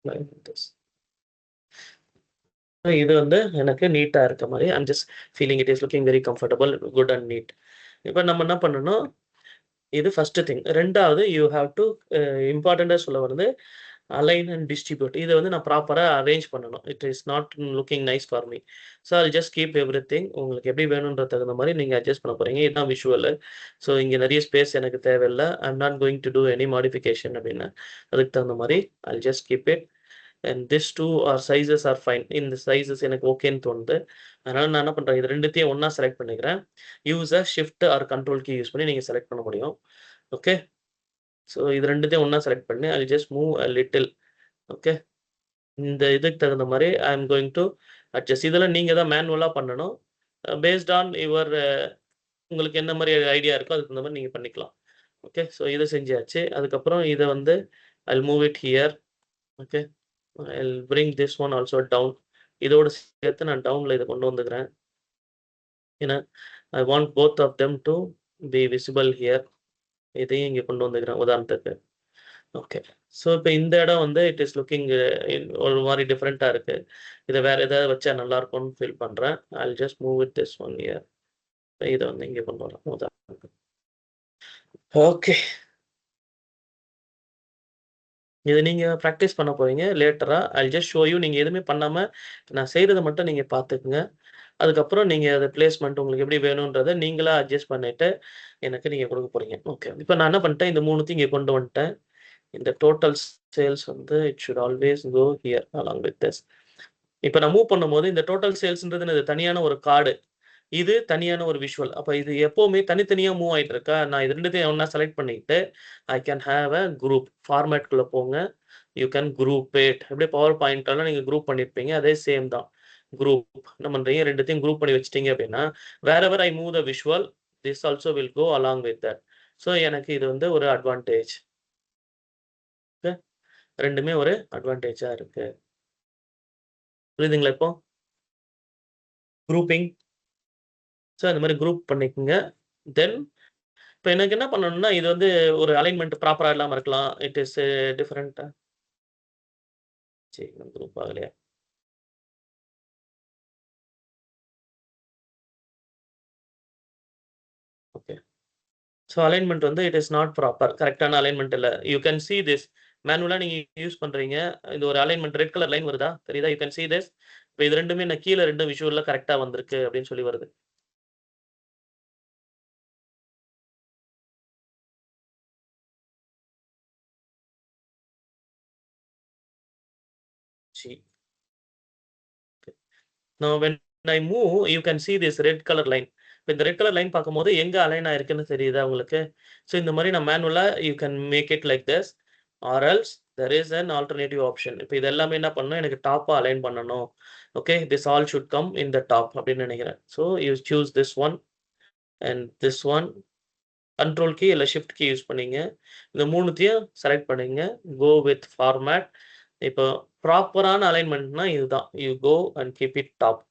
Like this. இது வந்து எனக்கு நீட்டா இருக்க மாரி I am just feeling it is looking very comfortable, good and neat. இப்ப நம்ம என்ன பண்ணணும், இது ஃபர்ஸ்ட் திங். 2வது யூ ஹேவ் டூ இம்பார்ட்டன்ட்டா சொல்ல வருது அலைன் அண்ட் டிஸ்ட்ரிபியூட். இத வந்து நான் ப்ராப்பரா அரேஞ்ச் பண்ணணும். It is not looking nice for me. So I just keep everything. உங்களுக்கு எப்படி வேணும்ன்ற தகுந்த மாரி நீங்க அட்ஜஸ்ட் பண்ண போறீங்க. இதுதான் விஷுவல். ஸோ இங்க நெறைய ஸ்பேஸ் எனக்கு தேவையில்ல. I am not going to do any modification அப்படின்னு. அதுக்கு தகுந்த மாரி I just keep it. And this 2 are sizes are fine. இந்த சைஸஸ் எனக்கு ஓகேன்னு தோணுது. அதனால நான் என்ன பண்றேன், இது 2த்தையும் ஒண்ணா செலக்ட் பண்ணிக்கிறேன். Use a shift or control key use பண்ணி நீங்க செலக்ட் பண்ண முடியும். ஓகே. ஸோ இது 2த்தையும் ஒண்ணா செலக்ட் பண்ணி I just move a little. Okay. இந்த இதுக்கு தகுந்த மாரி I am going two adjust. இதெல்லாம் நீங்க தான் மேனுவலா பண்ணணும். பேஸ்ட் ஆன் யுவர் உங்களுக்கு என்ன மாரி ஐடியா இருக்கோ அதுக்கு தகுந்த மாரி நீங்க பண்ணிக்கலாம். ஓகே. ஸோ இத செஞ்சாச்சு. அதுக்கப்புறம் இத வந்து I'll move it here. Okay. I'll bring this one also down. இதோட சேர்த்து நான் டவுன்ல இத கொண்டு வந்துக்கிறேன். ஏன்னா, I want both of them to be visible here. இதையும் இங்க கொண்டு வந்துக்கிறேன் உதாரணத்துக்கு. ஓகே. ஸோ இப்ப இந்த இடம் வந்து இட் இஸ் லுக்கிங் ஒரு மாரி டிஃபரெண்ட்டா இருக்கு. இத வேற ஏதாவது வச்சா நல்லா இருக்கும்னு ஃபீல் பண்றேன். I'll just move with this one here. இத வந்து இங்க கொண்டு வரேன் உதாரணத்துக்கு. ஓகே. இத நீங்க பிராக்டிஸ் பண்ண போறீங்க லேட்டரா. I'll just show you. நீங்க எதுவுமே பண்ணாம நான் செய்றத மட்டும் நீங்க பார்த்துக்கங்க. அதுக்கப்புறம் நீங்க அத பிளேஸ்மென்ட் உங்களுக்கு எப்படி வேணும்ன்றத நீங்களா அட்ஜஸ்ட் பண்ணிட்டு எனக்கு நீங்க குடுக்க போறீங்க. ஓகே. இப்ப நான் என்ன பண்ணிட்டேன், இந்த 3த்தையும் இங்க கொண்டு வந்துட்டேன். இந்த டோட்டல் சேல்ஸ் வந்து it should always go here along with this. இப்ப நான் மூவ் பண்ணும்போது இந்த டோட்டல் சேல்ஸ்ன்றது என்னது தனியான ஒரு கார்டு. இது தனியான ஒரு விஷுவல். அப்ப இது எப்பவுமே தனித்தனியா மூவ் ஆயிட்டு இருக்கா? நான் இது 2த்தையும் ஒண்ணா செலக்ட் பண்ணிட்டு I can have a group. ஃபார்மேட்குள்ள போங்க. You can group it. அப்படியே பவர் பாயிண்ட்லாம் நீங்க குரூப் பண்ணியிருப்பீங்க. அதே சேம் தான். குரூப் என்ன பண்றீங்க, 2த்தையும் குரூப் பண்ணி வச்சுட்டீங்க அப்படின்னா, wherever I move the visual, this also will go along with that. So எனக்கு இது வந்து ஒரு அட்வான்டேஜ். ஓகே. 2மே ஒரு அட்வான்டேஜா இருக்கு. புரியுதுங்களா இப்போ? குரூப்பிங். ஸோ இந்த மாரி குரூப் பண்ணிக்கங்க. தென் இப்ப எனக்கு என்ன பண்ணணும்னா, இது வந்து ஒரு அலைன்மென்ட் ப்ராப்பரா இல்லாம இருக்கலாம். இட் இஸ் டிஃபரெண்ட்டா சரி குரூப் ஆகலையா? ஓகே. ஸோ அலைன்மென்ட் வந்து இட் இஸ் நாட் ப்ராப்பர். கரெக்ட்டான அலைன்மென்ட் இல்ல. You can see this. மேனுவலா நீங்க யூஸ் பண்றீங்க. இது ஒரு அலைன்மென்ட் ரெட் கலர் லைன் வருதா? தெரியுதா? You can see this. இப்ப இது 2மே நான் கீழ 2 விஷுவல்ல கரெக்ட்டா வந்திருக்கு அப்படின்னு சொல்லி வருது. C. Now when I move, you can see this red color line. இப்ப இந்த ரெட் கலர் லைன் பார்க்கும்போது எங்க அலைன் ஆயிருக்குன்னு தெரியுதா உங்களுக்கு? ஸோ இந்த மாரி நான் மேனுவலா you can make it like this or else there is an alternative option. இப்ப இது எல்லாமே என்ன பண்ணணும், எனக்கு டாப்பா அலைன் பண்ணணும். Okay. This all should come in the top அப்படின்னு நினைக்கிறேன். So you choose this one and this one. Control key இல்ல ஷிஃப்ட் கீ யூஸ் பண்ணீங்க. இந்த 3த்தையும் செலக்ட் பண்ணீங்க. Go with format. இப்போ ப்ராப்பரான அலைன்மென்ட்னா இதுதான். You go and keep it top.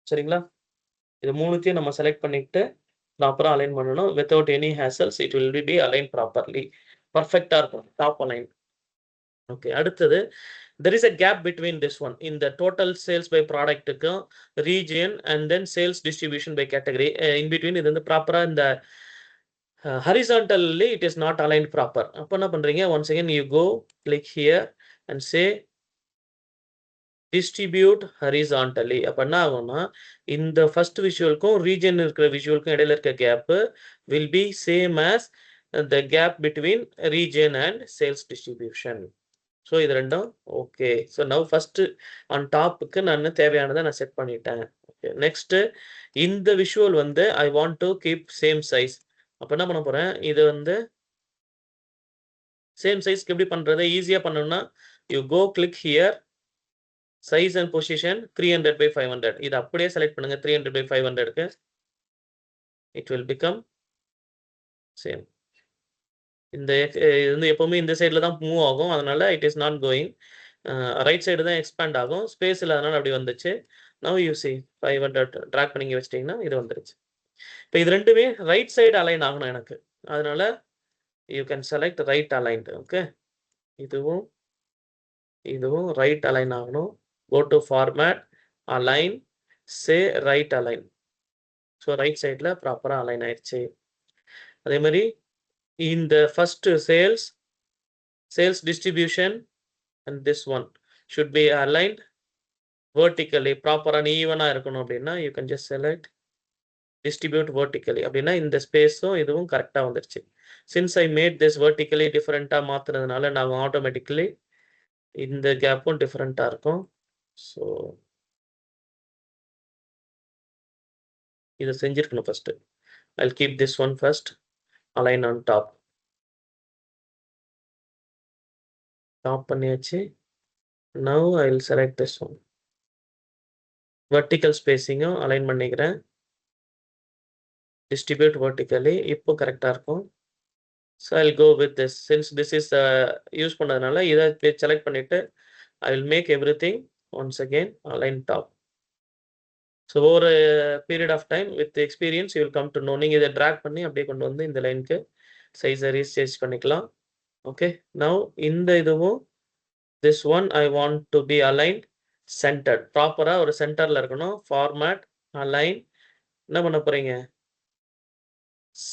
சரிங்களா? இது 3த்தையும் நம்ம செலக்ட் பண்ணிட்டு ப்ராப்பரா அலைன் பண்ணணும். Without any hassles it will be align properly. பெர்ஃபெக்ட்டா இருக்கும். Top align. ஓகே. அடுத்தது there is a gap between this one. இந்த total sales by productக்கும் region and then sales distribution by category. In between இது வந்து ப்ராப்பரா இந்த horizontally it is not aligned proper. அப்ப என்ன பண்றீங்க, once again you go click here and say distribute horizontally. அப்ப என்ன ஆகும்னா, இந்த ஃபர்ஸ்ட் விஷுவலுக்கும் ரீஜன் இருக்கிற விஷுவலுக்கும் இடையில இருக்க gap will be same as the gap between region and sales distribution. So இது 2ம் okay. So now first on டாப்புக்கு நான் தேவையானதை நான் செட் பண்ணிட்டேன். ஓகே. நெக்ஸ்ட் இந்த விஷுவல் வந்து ஐ want to keep same size. அப்ப என்ன பண்ண போறேன், இது வந்து சேம் சைஸ்க்கு எப்படி பண்றது, ஈஸியா பண்ணணும்னா you go click here size and position 300/500. இது அப்படியே செலக்ட் பண்ணுங்க. 300/500க்கு இட் வில் பிகம் சேம். இந்த இது வந்து எப்பவுமே இந்த சைடுல தான் மூவ் ஆகும். அதனால it is not going. Right side தான் எக்ஸ்பேண்ட் ஆகும். ஸ்பேஸ் இல்லாதனால அப்படி வந்துச்சு. நவ் யூ see 500 டிராக் பண்ணி இங்க வச்சிட்டீங்கன்னா இது வந்துருச்சு. இப்ப இது 2மே ரைட் சைடு அலைன் ஆகணும் எனக்கு. அதனால you can select right aligned. Okay. இதுவும் இதுவும் ரைட் அலைன் ஆகணும். Go to format, align, say right align. So right சைட்ல ப்ராப்பரா அலைன் ஆயிடுச்சு. அதே மாதிரி இந்த first sales distribution and this one should be aligned vertically ப்ராப்பரா ஈவனா இருக்கணும் அப்படின்னா you can just select distribute vertically அப்படின்னா இந்த ஸ்பேஸும் இதுவும் கரெக்டா வந்துருச்சு. since I made this vertically டிஃபரெண்டா மாத்துறதுனால நான் ஆட்டோமேட்டிக்கலி இந்த கேப்பும் டிஃபரெண்டா இருக்கும். ஸோ இதை செஞ்சிருக்கணும் first. I'll keep this one first, align on top. Top பண்ணியாச்சு. Now I'll select this one. Vertical spacing align பண்ணிக்கிறேன். Distribute vertically. இப்போ கரெக்டா இருக்கும். So I'll go with this. Since this is use பண்ணதுனால இதை செலக்ட் பண்ணிட்டு I will make everything once again align top. So over a period of time with the experience you will come to know. நீங்க இதை drag பண்ணி அப்படியே கொண்டு வந்து இந்த லைனுக்கு சைஸை ரீசேஞ்ச் பண்ணிக்கலாம். ஓகே, நவ் இந்த இதுவும் this one I want to be aligned centered. ப்ராப்பரா ஒரு சென்டர்ல இருக்கணும். ஃபார்மேட், அலைன், என்ன பண்ண போறீங்க?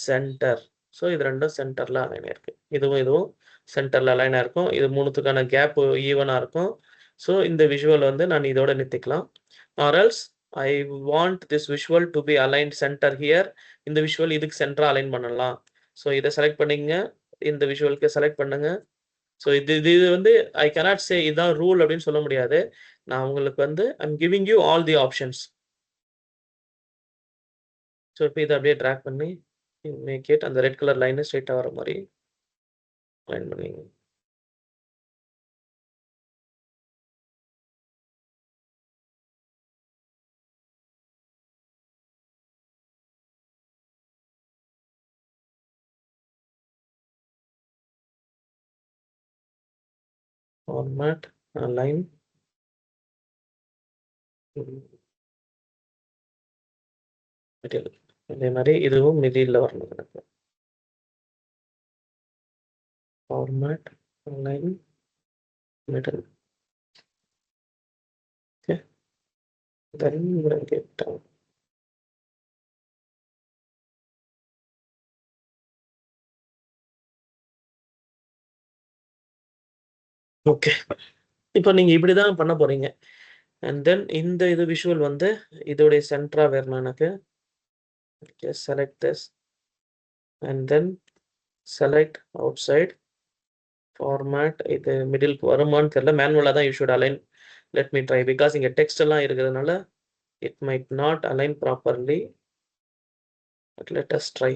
சென்டர். ஸோ இது ரெண்டும் சென்டர்ல அலைன் இருக்கு. இதுவும் சென்டர்ல அலைனா இருக்கும். இது மூணுத்துக்கான கேப் ஈவனா இருக்கும். ஸோ இந்த விஷுவல் வந்து நான் இதோட நிறுத்திக்கலாம். Or else I want this visual to be aligned centre here. இந்த விஷுவல் இதுக்கு சென்டரா அலைன் பண்ணலாம். ஸோ இதை செலக்ட் பண்ணிங்க, இந்த விஷுவலுக்கு செலக்ட் பண்ணுங்க. ஸோ இது வந்து ஐ cannot say இதுதான் ரூல் அப்படின்னு சொல்ல முடியாது. நான் உங்களுக்கு வந்து I'm giving you all the options. So இப்போ இதை அப்படியே ட்ராக் பண்ணி மேக் இட் அந்த ரெட் கலர் லைன் ஸ்ட்ரைட்டா வர மாதிரி லைன் பண்ணிங்க. ஃபார்மேட், அலைன், அதே மாதிரி இதுவும் மிடில் வரணும் எனக்கு. Format, align, middle. Okay, then get down. Okay, இப்போ நீங்க இப்படிதான் பண்ண போறீங்க. அண்ட் தென் இந்த இது விஷுவல் வந்து இதோடைய சென்டரா வரணும் எனக்கு. Just select this and then select outside format. இது மிடிலுக்கு வருமான்னு தெரியல. மேனுவலா தான் you should align. Let me try because இங்க டெக்ஸ்ட் எல்லாம் இருக்கிறதுனால it might not align properly. But let us try.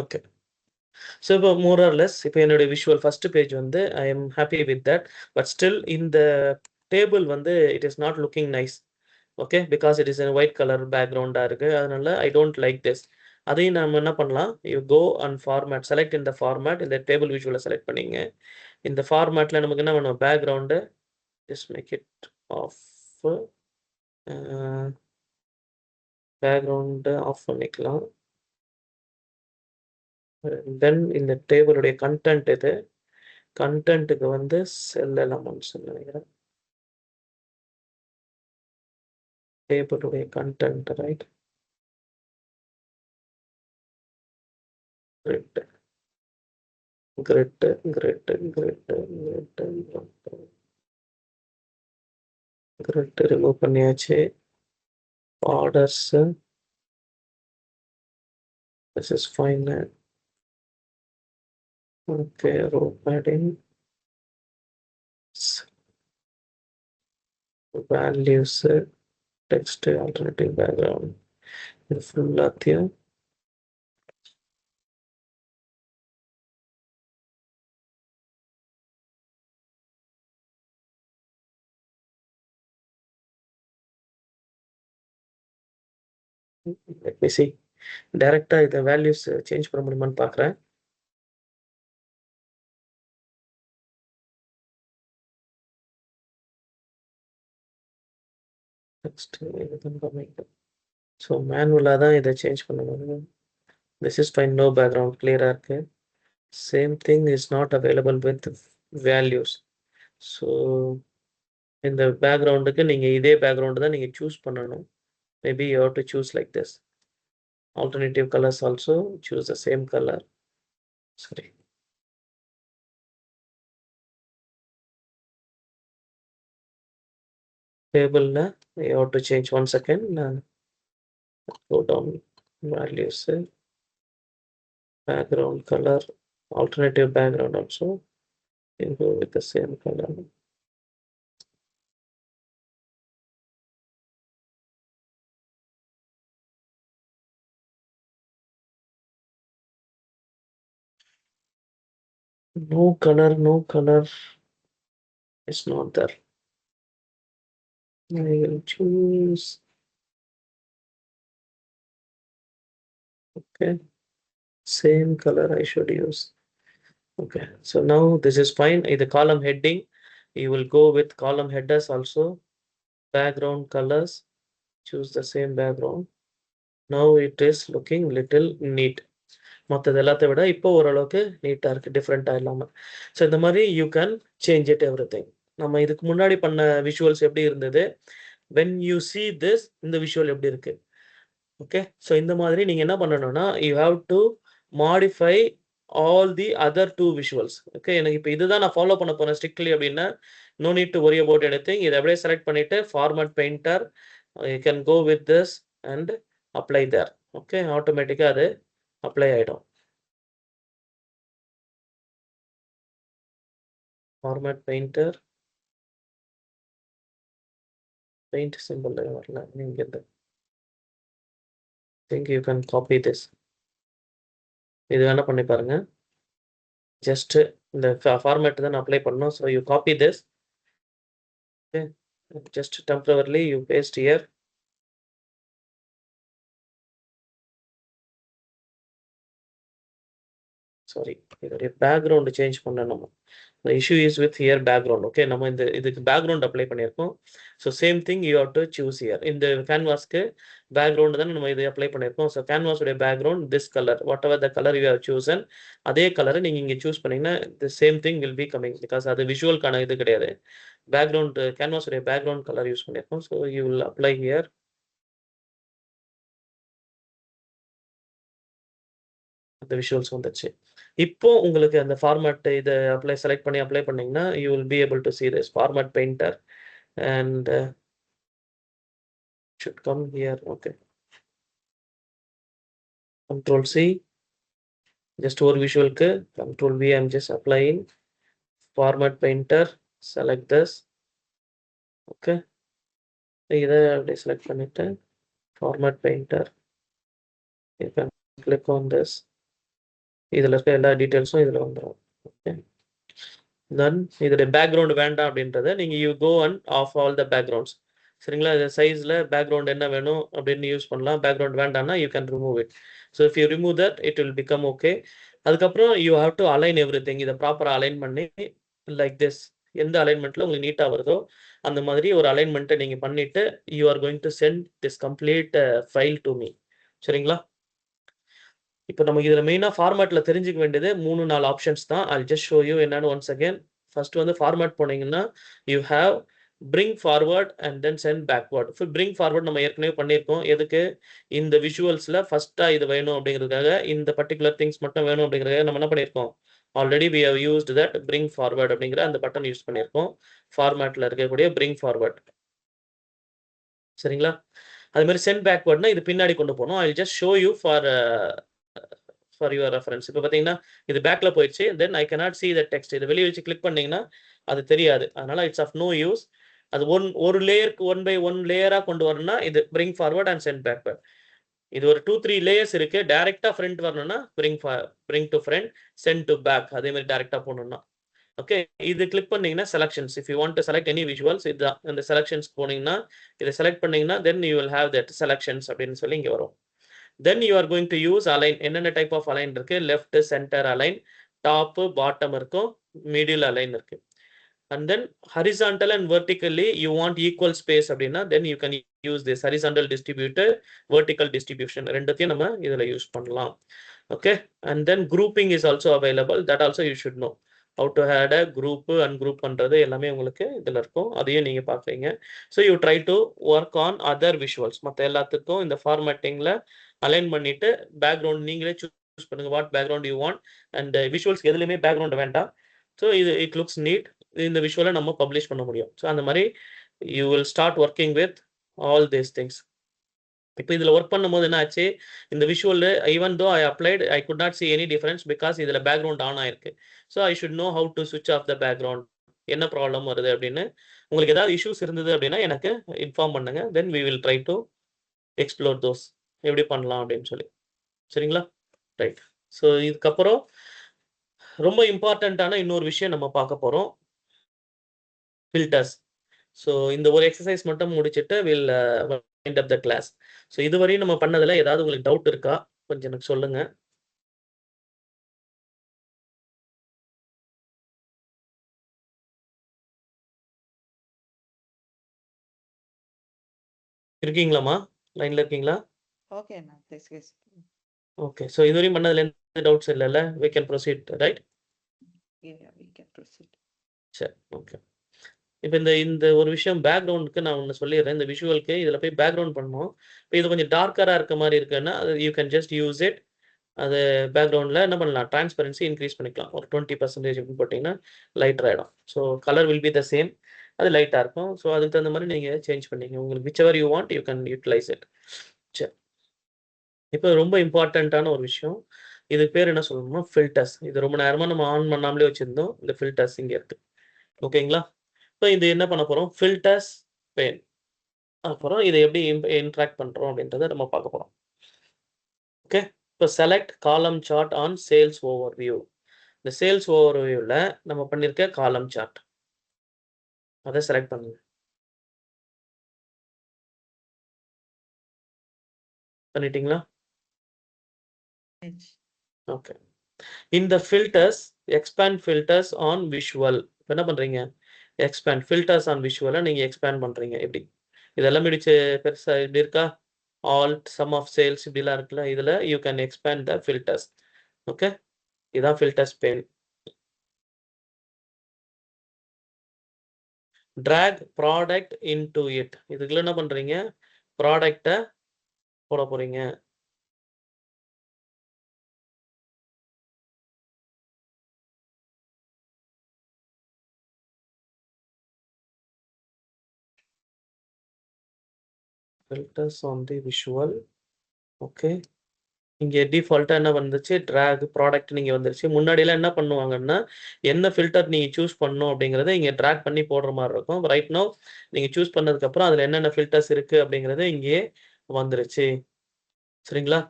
Okay. So இப்போ more or less இப்போ என்னுடைய விஷுவல் ஃபர்ஸ்ட் பேஜ் வந்து I am happy with that. But still இந்த டேபிள் வந்து it is not looking nice. Okay, because it is white colour பேக்ரவுண்டா இருக்கு. அதனால ஐ டோன்ட் லைக் திஸ். அதையும் நம்ம என்ன பண்ணலாம், you go and format, select இந்த ஃபார்மேட், இந்த டேபிள் விஷுவலை செலக்ட் பண்ணிங்க. இந்த ஃபார்மேட்ல நமக்கு என்ன வேணும், background just make it off. Background off பண்ணிக்கலாம். தென் இந்த டேபிளுடைய கண்டென்ட் இது. கண்டென்ட்டுக்கு வந்து செல் எலமெண்ட்ஸ் நினைக்கிறேன். டேபிளுடைய content right. Grid grid grid grid grid grid remove பண்ணியாச்சு. Borders this is fine. Okay, row padding, values, text, alternative background, இது ஃபுல்லாத்தையும் Let me see. டைரக்ட்டா இத வேல்யூஸ் சேஞ்ச் பண்ண முடியுமான்னு பார்க்குறேன். நெக்ஸ்ட் இதுதான் கமெண்ட். ஸோ மேனுவலா தான் இத சேஞ்ச் பண்ண முடியும். This is fine. No background கிளியரா இருக்கு. Same thing is not available with values. So இந்த பேக்ரவுண்டுக்கு நீங்க இதே பேக்ரவுண்ட் தான் நீங்க சூஸ் பண்ணணும். Maybe you have to choose like this. Alternative colors also choose the same color. Sorry. Table na you have to change 1 second. Go down values, background color, alternative background also. You go with the same color. No color is not there. I will choose. Okay, same color I should use. Okay, so now this is fine. In the column heading, you will go with column headers also. Background colors, choose the same background. Now it is looking little neat. மற்றது எல்லாத்த விட இப்போ ஓரளவுக்கு நீட்டாக இருக்குது, டிஃப்ரெண்ட்டாக இல்லாமல். ஸோ இந்த மாதிரி you can change it everything. நம்ம இதுக்கு முன்னாடி பண்ண விஷுவல்ஸ் எப்படி இருந்தது, வென் யூ சி திஸ் இந்த விஷுவல் எப்படி இருக்குது. ஓகே, ஸோ இந்த மாதிரி நீங்கள் என்ன பண்ணணும்னா you have to modify all the other 2 visuals. Okay, எனக்கு இப்போ இதுதான் நான் ஃபாலோ பண்ண போகிறேன் ஸ்ட்ரிக்ட்லி அப்படின்னா no need to worry about anything. இதை அப்படியே செலக்ட் பண்ணிவிட்டு format painter you can go with this and apply there. Okay, ஆட்டோமேட்டிக்காக அது அப்ளை ஆகிடும். Format painter, paint symbol வரல நீங்க இந்த think you can copy this. இது வேணா பண்ணி பாருங்க. ஜஸ்ட் இந்த ஃபார்மேட் தான் அப்ளை பண்ணணும். so you copy this. Okay, just temporarily you paste here. Sorry, இதோட பேக்ரவுண்ட் சேஞ்ச் பண்ணணும். The issue is with here background. Okay, நம்ம இந்த இதுக்கு பேக்ரவுண்ட் அப்ளை பண்ணியிருக்கோம். So same thing you have to choose here. இந்த கேன்வாஸ்க்கு பேக்ரவுண்ட் தான் நம்ம இது அப்ளை பண்ணியிருக்கோம். ஸோ கேன்வாஸுடைய background this colour, whatever the colour you have chosen, அதே கலரை நீங்கள் இங்கே சூஸ் பண்ணிங்கன்னா the same thing will be coming. Because அது விஷுவல்கான இது கிடையாது. பேக்ரவுண்ட் கேன்வாஸுடைய பேக்ரவுண்ட் கலர் யூஸ் பண்ணியிருக்கோம். So you will apply here. அந்த விஷுவல்ஸ் வந்துச்சு. இப்போ உங்களுக்கு அந்த ஃபார்மேட் இதை செலக்ட் பண்ணி அப்ளை பண்ணீங்கன்னா you will be able to see this format painter and should come here. Okay, control C, just ஒரு விஷுவலுக்கு control V. I'm just applying format painter. Select this. Okay, இதை அப்படியே செலக்ட் பண்ணிட்டு format painter, you can click on this. இதில் இருக்க எல்லா டீட்டெயில்ஸும் இதில் வந்துடும். ஓகே, தென் இதோட பேக்ரவுண்ட் வேண்டாம் அப்படின்றத நீங்கள் you go and off all the backgrounds. சரிங்களா, இந்த சைஸில் பேக்ரவுண்ட் என்ன வேணும் அப்படின்னு யூஸ் பண்ணலாம். பேக்ரவுண்ட் வேண்டாம்னா you can remove it. So if you remove that it will become okay. அதுக்கப்புறம் you have to align everything. இதை ப்ராப்பராக அலைன் பண்ணி லைக் திஸ், எந்த அலைன்மெண்ட்டில் உங்களுக்கு நீட்டாக வருதோ அந்த மாதிரி ஒரு அலைன்மெண்ட்டை நீங்கள் பண்ணிவிட்டு you are going to send this complete file to me. சரிங்களா, இப்போ நமக்கு இதில் மெயினாக ஃபார்மேட்டில் தெரிஞ்சுக்க வேண்டியது 3-4 ஆப்ஷன்ஸ் தான். I'll just show you என்னன்னு ஒன்ஸ் அகேன். ஃபர்ஸ்ட் வந்து ஃபார்மேட் போனீங்கன்னா you have bring forward and then send backward. bring forward நம்ம ஏற்கனவே பண்ணியிருக்கோம். எதுக்கு, இந்த விஷுவல்ஸில் ஃபர்ஸ்ட்டாக இது வேணும் அப்படிங்கிறதுக்காக, இந்த பர்டிகுலர் திங்ஸ் மட்டும் வேணும் அப்படிங்கிறதுக்காக நம்ம என்ன பண்ணியிருக்கோம், already we have used that bring forward அப்படிங்கிற அந்த பட்டன் யூஸ் பண்ணியிருக்கோம் ஃபார்மேட்டில் இருக்கக்கூடிய bring forward. சரிங்களா, அது மாதிரி சென்ட் பேக்வர்ட்னா இது பின்னாடி கொண்டு போகணும். I'll just show you for your reference. இப்போ பார்த்தீங்கன்னா இது பேக்கில் போயிடுச்சு. தென் ஐ cannot see the text. இதை வெளியே வச்சு கிளிக் பண்ணிங்கன்னா அது தெரியாது. அதனால் இட்ஸ் ஆஃப் நோ யூஸ். அது ஒரு லேயருக்கு 1 by 1 லேயராக கொண்டு வரணும்னா இது bring forward and send backward. இது ஒரு 2-3 லேயர்ஸ் இருக்குது. டேரெக்டாக ஃப்ரண்ட் வரணும்னா bring to front, send to back. அதே மாதிரி டேரெக்டாக போகணுன்னா ஓகே, இது கிளிக் பண்ணீங்கன்னா selections. If you want to select any visuals இதுதான். இந்த செலக்ஷன்ஸ் போனீங்கன்னா இதை செலக்ட் பண்ணீங்கன்னா then you will have that selections அப்படின்னு சொல்லி இங்கே வரும். Then you are going to use align. என்னென்ன டைப் ஆஃப் அலைன் இருக்கு? Left, centre align, top, bottom இருக்கும், மிடில் அலைன் இருக்கு. And then horizontal and vertically you want equal space அப்படின்னா then you can use this horizontal distributor, vertical distribution ரெண்டுத்தையும் நம்ம இதுல யூஸ் பண்ணலாம். Okay, and then grouping is also available. That also you should know how to add a group and group பண்றது எல்லாமே உங்களுக்கு இதுல இருக்கும். அதையும் நீங்க பாக்குறீங்க. So you try to work on other visuals. மத்த எல்லாத்துக்கும் இந்த ஃபார்மேட்டிங்ல அலைன் பண்ணிட்டு பேக்ரவுண்ட் நீங்களே சூஸ் பண்ணுங்க what background you want. and visuals எதுலயுமே பேக்ரவுண்ட் வேண்டாம். So it looks neat. இந்த விஷுவலை நம்ம பப்ளிஷ் பண்ண முடியும். ஸோ அந்த மாதிரி you will start working with all these things. இப்போ இதில் ஒர்க் பண்ணும்போது என்ன ஆச்சு? இந்த visual even though I applied I could not see any difference because இதில் பேக்ரவுண்ட் ஆன் ஆயிருக்கு. So I should know how to switch off the background. என்ன ப்ராப்ளம் வருது அப்படின்னு உங்களுக்கு ஏதாவது இஷ்யூஸ் இருந்தது அப்படின்னா எனக்கு இன்ஃபார்ம் பண்ணுங்க. Then we will try to explore those எப்படி பண்ணலாம் அப்படின்னு சொல்லி. சரிங்களா? ரைட். ஸோ இதுக்கப்புறம் ரொம்ப இம்பார்ட்டண்ட்டான இன்னொரு விஷயம் நம்ம பார்க்க போகிறோம், ஃபில்டர்ஸ். ஸோ இந்த ஒரு எக்ஸசைஸ் மட்டும் முடிச்சுட்டு will wind up the class. So இதுவரையும் நம்ம பண்ணதில் ஏதாவது உங்களுக்கு டவுட் இருக்கா? கொஞ்சம் எனக்கு சொல்லுங்க. இருக்கீங்களாம்மா? லைன்ல இருக்கீங்களா? Okay, now this is okay. So இதுவரையும் பண்ணதில் எந்த டவுட்ஸ் இல்லைல்ல? We can proceed, right? yeah, we can proceed. சரி, ஓகே. இப்போ இந்த ஒரு விஷயம் பேக்ரவுண்டுக்கு நான் ஒன்று சொல்லிடுறேன். இந்த விஷுவலுக்கு இதில் போய் பேக்ரவுண்ட் பண்ணணும். இப்போ இது கொஞ்சம் டார்க்கராக இருக்க மாதிரி இருக்குன்னா you can just use it. அது பேக்ரவுண்டில் என்ன பண்ணலாம்? டிரான்ஸ்பரன்சி இன்க்ரீஸ் பண்ணிக்கலாம். ஒரு 20% அப்படின்னு போட்டிங்கன்னா லைட்டர் ஆகிடும். So colour will be the same. அது லைட்டாக இருக்கும். ஸோ அதுக்கு தகுந்த மாதிரி நீங்கள் சேஞ்ச் பண்ணிங்க. உங்களுக்கு whichever you want you can utilise it. சரி, இப்போ ரொம்ப இம்பார்ட்டண்ட்டான ஒரு விஷயம். இதுக்கு பேர் என்ன சொல்லணும்னா ஃபில்டர்ஸ். இது ரொம்ப நேரமாக நம்ம ஆன் பண்ணாமலே வச்சுருந்தோம். இந்த ஃபில்டர்ஸ் இங்கே இருக்குது. ஓகேங்களா? இப்போ இது என்ன பண்ண போகிறோம்? Filters pain. அப்புறம் இதை எப்படி இன்ட்ராக்ட் பண்ணுறோம் அப்படின்றத நம்ம பார்க்க போகிறோம். ஓகே, இப்போ செலக்ட் காலம் சார்ட் ஆன் சேல்ஸ் ஓவர்வியூ. இந்த சேல்ஸ் ஓவர்வியூவில் நம்ம பண்ணியிருக்க காலம் சார்ட் அதை செலக்ட் பண்ணுங்க. பண்ணிட்டீங்களா? Edge. ஓகே. இந்த filters expand filters on visual. இப்போ என்ன பண்ணுறீங்க? எக்ஸ்பேண்ட் ஃபில்டர்ஸ் ஆன் விஷுவலை நீங்கள் எக்ஸ்பேண்ட் பண்ணுறீங்க. எப்படி இதெல்லாம் முடிச்சு பெருசாக இப்படி இருக்கா? ஆல்ட், சம் ஆஃப் சேல்ஸ் இப்படிலாம் இருக்குல்ல, இதில் you can expand the filters. Okay, இதுதான் filters pane. drag product into it. இதுக்குள்ள என்ன பண்றீங்க? ப்ராடக்ட்டை போட போறீங்க. filters on the visual. Okay, இங்கே டிஃபால்ட்டா என்ன வந்துச்சு? drag ப்ராடக்ட் நீங்க வந்துருச்சு. முன்னாடிலாம் என்ன பண்ணுவாங்கன்னா என்ன ஃபில்டர் நீங்க சூஸ் பண்ணணும் அப்படிங்கிறத இங்கே drag பண்ணி போடுற மாதிரி இருக்கும். ரைட் நவ் நீங்க சூஸ் பண்ணதுக்கு அப்புறம் அதுல என்னென்ன ஃபில்டர்ஸ் இருக்கு அப்படிங்கிறது இங்கே வந்துருச்சு. சரிங்களா?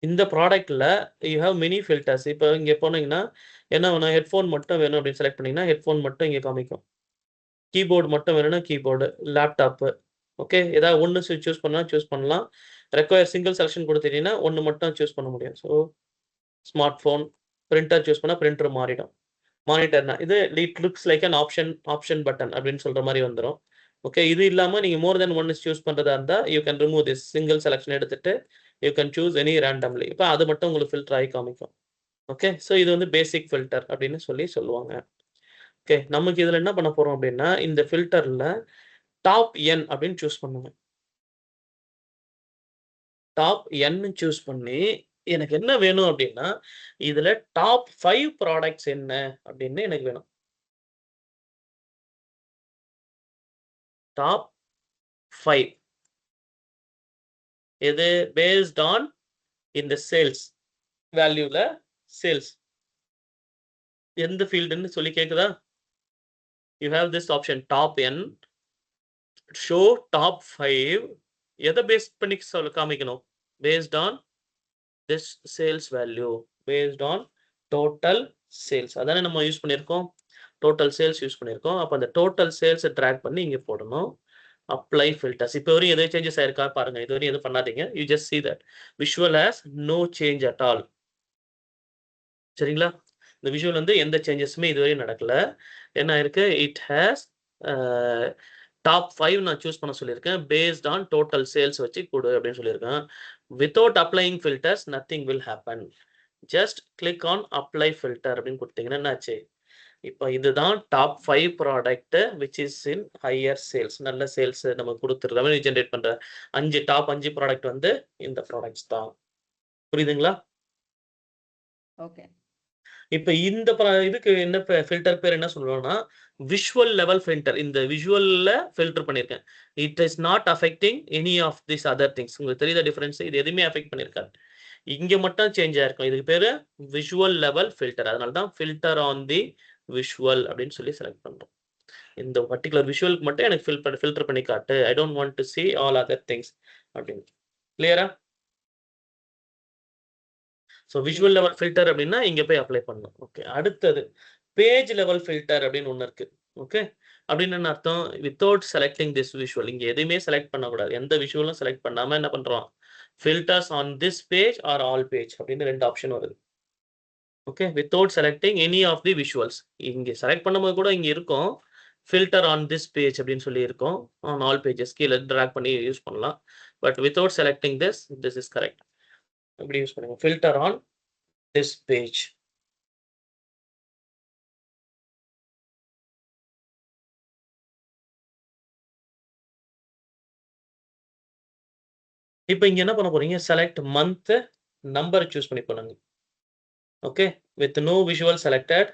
இந்த ப்ராடக்ட்ல யூ ஹேவ் மெனி ஃபில்டர்ஸ். இப்போ இங்கே போனீங்கன்னா என்ன வேணும்? ஹெட்ஃபோன் மட்டும் வேணும் அப்படின்னு செலக்ட் பண்ணீங்கன்னா ஹெட்ஃபோன் மட்டும் இங்கே காமிக்கும். கீபோர்டு மட்டும் வேணும்னா கீபோர்டு, லேப்டாப்பு. ஓகே, ஏதாவது ஒன்று சூஸ் பண்ணால் சூஸ் பண்ணலாம். ரெக்வயர் சிங்கிள் செலக்ஷன் கொடுத்துட்டீங்கன்னா ஒன்று மட்டும் சூஸ் பண்ண முடியும். So smart phone, printer choose பண்ணால் பிரிண்டர் மாறிடும். மானிட்டர்னா இது it looks like an option button அப்படின்னு சொல்கிற மாதிரி வந்துடும். ஓகே, இது இல்லாமல் நீங்கள் மோர் தென் ஒன்று சூஸ் பண்ணுறதா இருந்தால் you can remove this single selection எடுத்துட்டு you can choose any randomly. இப்போ அது மட்டும் உங்களுக்கு ஃபில்டர் ஆகி காமிக்கும். ஓகே, ஸோ இது வந்து பேசிக் ஃபில்டர் அப்படின்னு சொல்லுவாங்க. ஓகே, நமக்கு இதில் என்ன பண்ண போகிறோம் அப்படின்னா இந்த ஃபில்டரில் டாப் என் அப்படின்னு சூஸ் பண்ணுங்க. டாப் என் சூஸ் பண்ணி எனக்கு என்ன வேணும் அப்படின்னா இதுல டாப் 5 ப்ராடக்ட்ஸ் என்ன அப்படின்னு எனக்கு வேணும். டாப் 5 எது? பேஸ்ட் ஆன் இந்த சேல்ஸ் வேல்யூல சேல்ஸ் எந்த ஃபீல்டுன்னு சொல்லி கேக்குதா? You have this option top N show top 5. எதை பேஸ் பண்ணி காமிக்கணும்? Based on this sales value, based on total sales அதானே நம்ம யூஸ் பண்ணியிருக்கோம். டோட்டல் சேல்ஸ் யூஸ் பண்ணியிருக்கோம். அப்ப அந்த டோட்டல் சேல்ஸ டிராக் பண்ணி இங்க போடணும். Apply filters. இப்போ வரையும் எதுவும் சேஞ்சஸ் ஆயிருக்கா பாருங்க. இதுவரையும் எதுவும் பண்ணாதீங்க. You just see that. Visual has no change at all. சரிங்களா? இந்த விஷுவல் வந்து எந்த சேஞ்சஸுமே இதுவரையும் நடக்கல. என்ன ஆயிருக்கு? இட் ஹேஸ் அ டாப் 5 நான் சூஸ் பண்ண சொல்லியிருக்கேன். பேஸ்ட் ஆன் டோட்டல் சேல்ஸ் வச்சு குடு அப்படின்னு சொல்லியிருக்கேன். Without applying filters nothing will happen. Just click on apply filter அப்படின்னு குடுத்தீங்கன்னா என்னாச்சு? இப்ப இதுதான் top 5 product which is in higher sales. நல்ல சேல்ஸ் நம்ம குடுத்து ரெவென்யூ ஜெனரேட் பண்ற 5 டாப் 5 ப்ராடக்ட் வந்து இந்த ப்ராடக்ட்ஸ் தான். புரியுதுங்களா? ஓகே. இப்ப இந்த இதுக்கு என்ன ஃபில்டர் பேர் என்ன சொல்றோம்னா, விஷுவல் லெவல் ஃபில்டர். இந்த விஷுவல்ல ஃபில்டர் பண்ணியிருக்கேன். It is not affecting any of this other things. உங்களுக்கு தெரியுதா டிஃபரன்ஸ்? இது எதுவுமே அஃபெக்ட் பண்ணியிருக்காது. இங்க மட்டும் சேஞ்ச் ஆயிருக்கும். இதுக்கு பேரு விஷுவல் லெவல் ஃபில்டர். அதனால தான் ஃபில்டர் ஆன் தி விஷுவல் அப்படின்னு சொல்லி செலக்ட் பண்றோம். இந்த பர்ட்டிகுலர் விஷுவலுக்கு மட்டும் எனக்கு ஃபில்டர் பண்ணி காட்டு. ஐ don't want to see all other things அப்படின்னு. கிளியரா? ஸோ விஷுவல் லெவல் ஃபில்டர் அப்படின்னா இங்க போய் அப்ளை பண்ணணும். ஓகே. அடுத்தது பேஜ் லெவல் ஃபில்டர் அப்படின்னு ஒண்ணு இருக்கு. ஓகே. அப்படின்னு என்ன அர்த்தம்? Without selecting this visual. இங்க எதுவுமே செலக்ட் பண்ணக்கூடாது. எந்த விஷுவலும் செலக்ட் பண்ணாம என்ன பண்றோம்? Filters on this page or all page அப்படின்னு 2 ஆப்ஷன் வருது. Okay. Without selecting any of the visuals. இங்க செலக்ட் பண்ணும்போது கூட இங்க இருக்கும். ஃபில்டர் ஆன் திஸ் பேஜ் அப்படின்னு சொல்லி இருக்கும். ஆன் ஆல் பேஜஸ் கீழ டிராக் பண்ணி யூஸ் பண்ணலாம். But without selecting this is correct. இப்படி யூஸ் பண்ணுங்க. Filter on this page. இப்ப இங்க என்ன பண்ண போறீங்க? செலக்ட் மந்த் நம்பர் சூஸ் பண்ணி பண்ணுங்க. Okay. With no visual selected.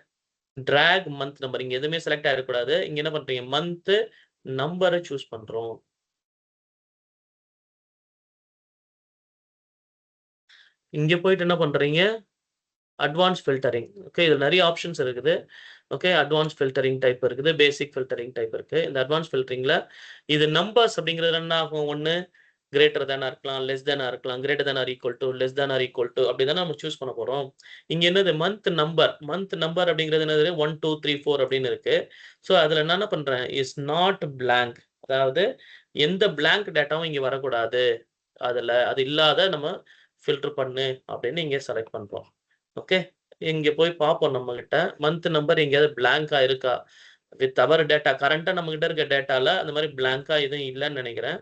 Drag month number. இங்க எதுவுமே செலக்ட் ஆயிடக்கூடாது. இங்க என்ன பண்றீங்க? மந்த் நம்பர சூஸ் பண்றோம். இங்க போயிட்டு என்ன பண்றீங்க? Advance filtering. ஓகே. இதுல நெறைய ஆப்ஷன்ஸ் இருக்குது. ஓகே. அட்வான்ஸ் ஃபில்டரிங் டைப் இருக்குது. பேசிக் ஃபில்டரிங் டைப் இருக்கு. இந்த அட்வான்ஸ் ஃபில்டரிங்ல இது நம்பர்ஸ் அப்படிங்கிறது என்ன ஆகும்? ஒண்ணு கிரேட்டர் தானா இருக்கலாம், லெஸ் தானா இருக்கலாம், greater than R equal to, less தான் ஆர் ஈக்குவல் டு அப்படி தானே நம்ம சூஸ் பண்ண போறோம். இங்க என்னது? Month number. மந்த் நம்பர் அப்படிங்கிறது என்னது? 1, 2, 3, 4 அப்படின்னு இருக்கு. ஸோ அதுல நான் என்ன பண்றேன்? Is not blank. அதாவது எந்த பிளாங்க் டேட்டாவும் இங்க வரக்கூடாது. அது இல்லாத நம்ம ஃபில்டர் பண்ணு அப்படின்னு இங்க செலக்ட் பண்றோம். ஓகே. இங்க போய் பார்ப்போம் நம்மகிட்ட மந்த் நம்பர் எங்கேயாவது பிளாங்கா இருக்கா? வித் அவர் டேட்டா கரண்ட்டா நம்மகிட்ட இருக்க டேட்டால அந்த மாதிரி பிளாங்கா எதுவும் இல்லன்னு நினைக்கிறேன்.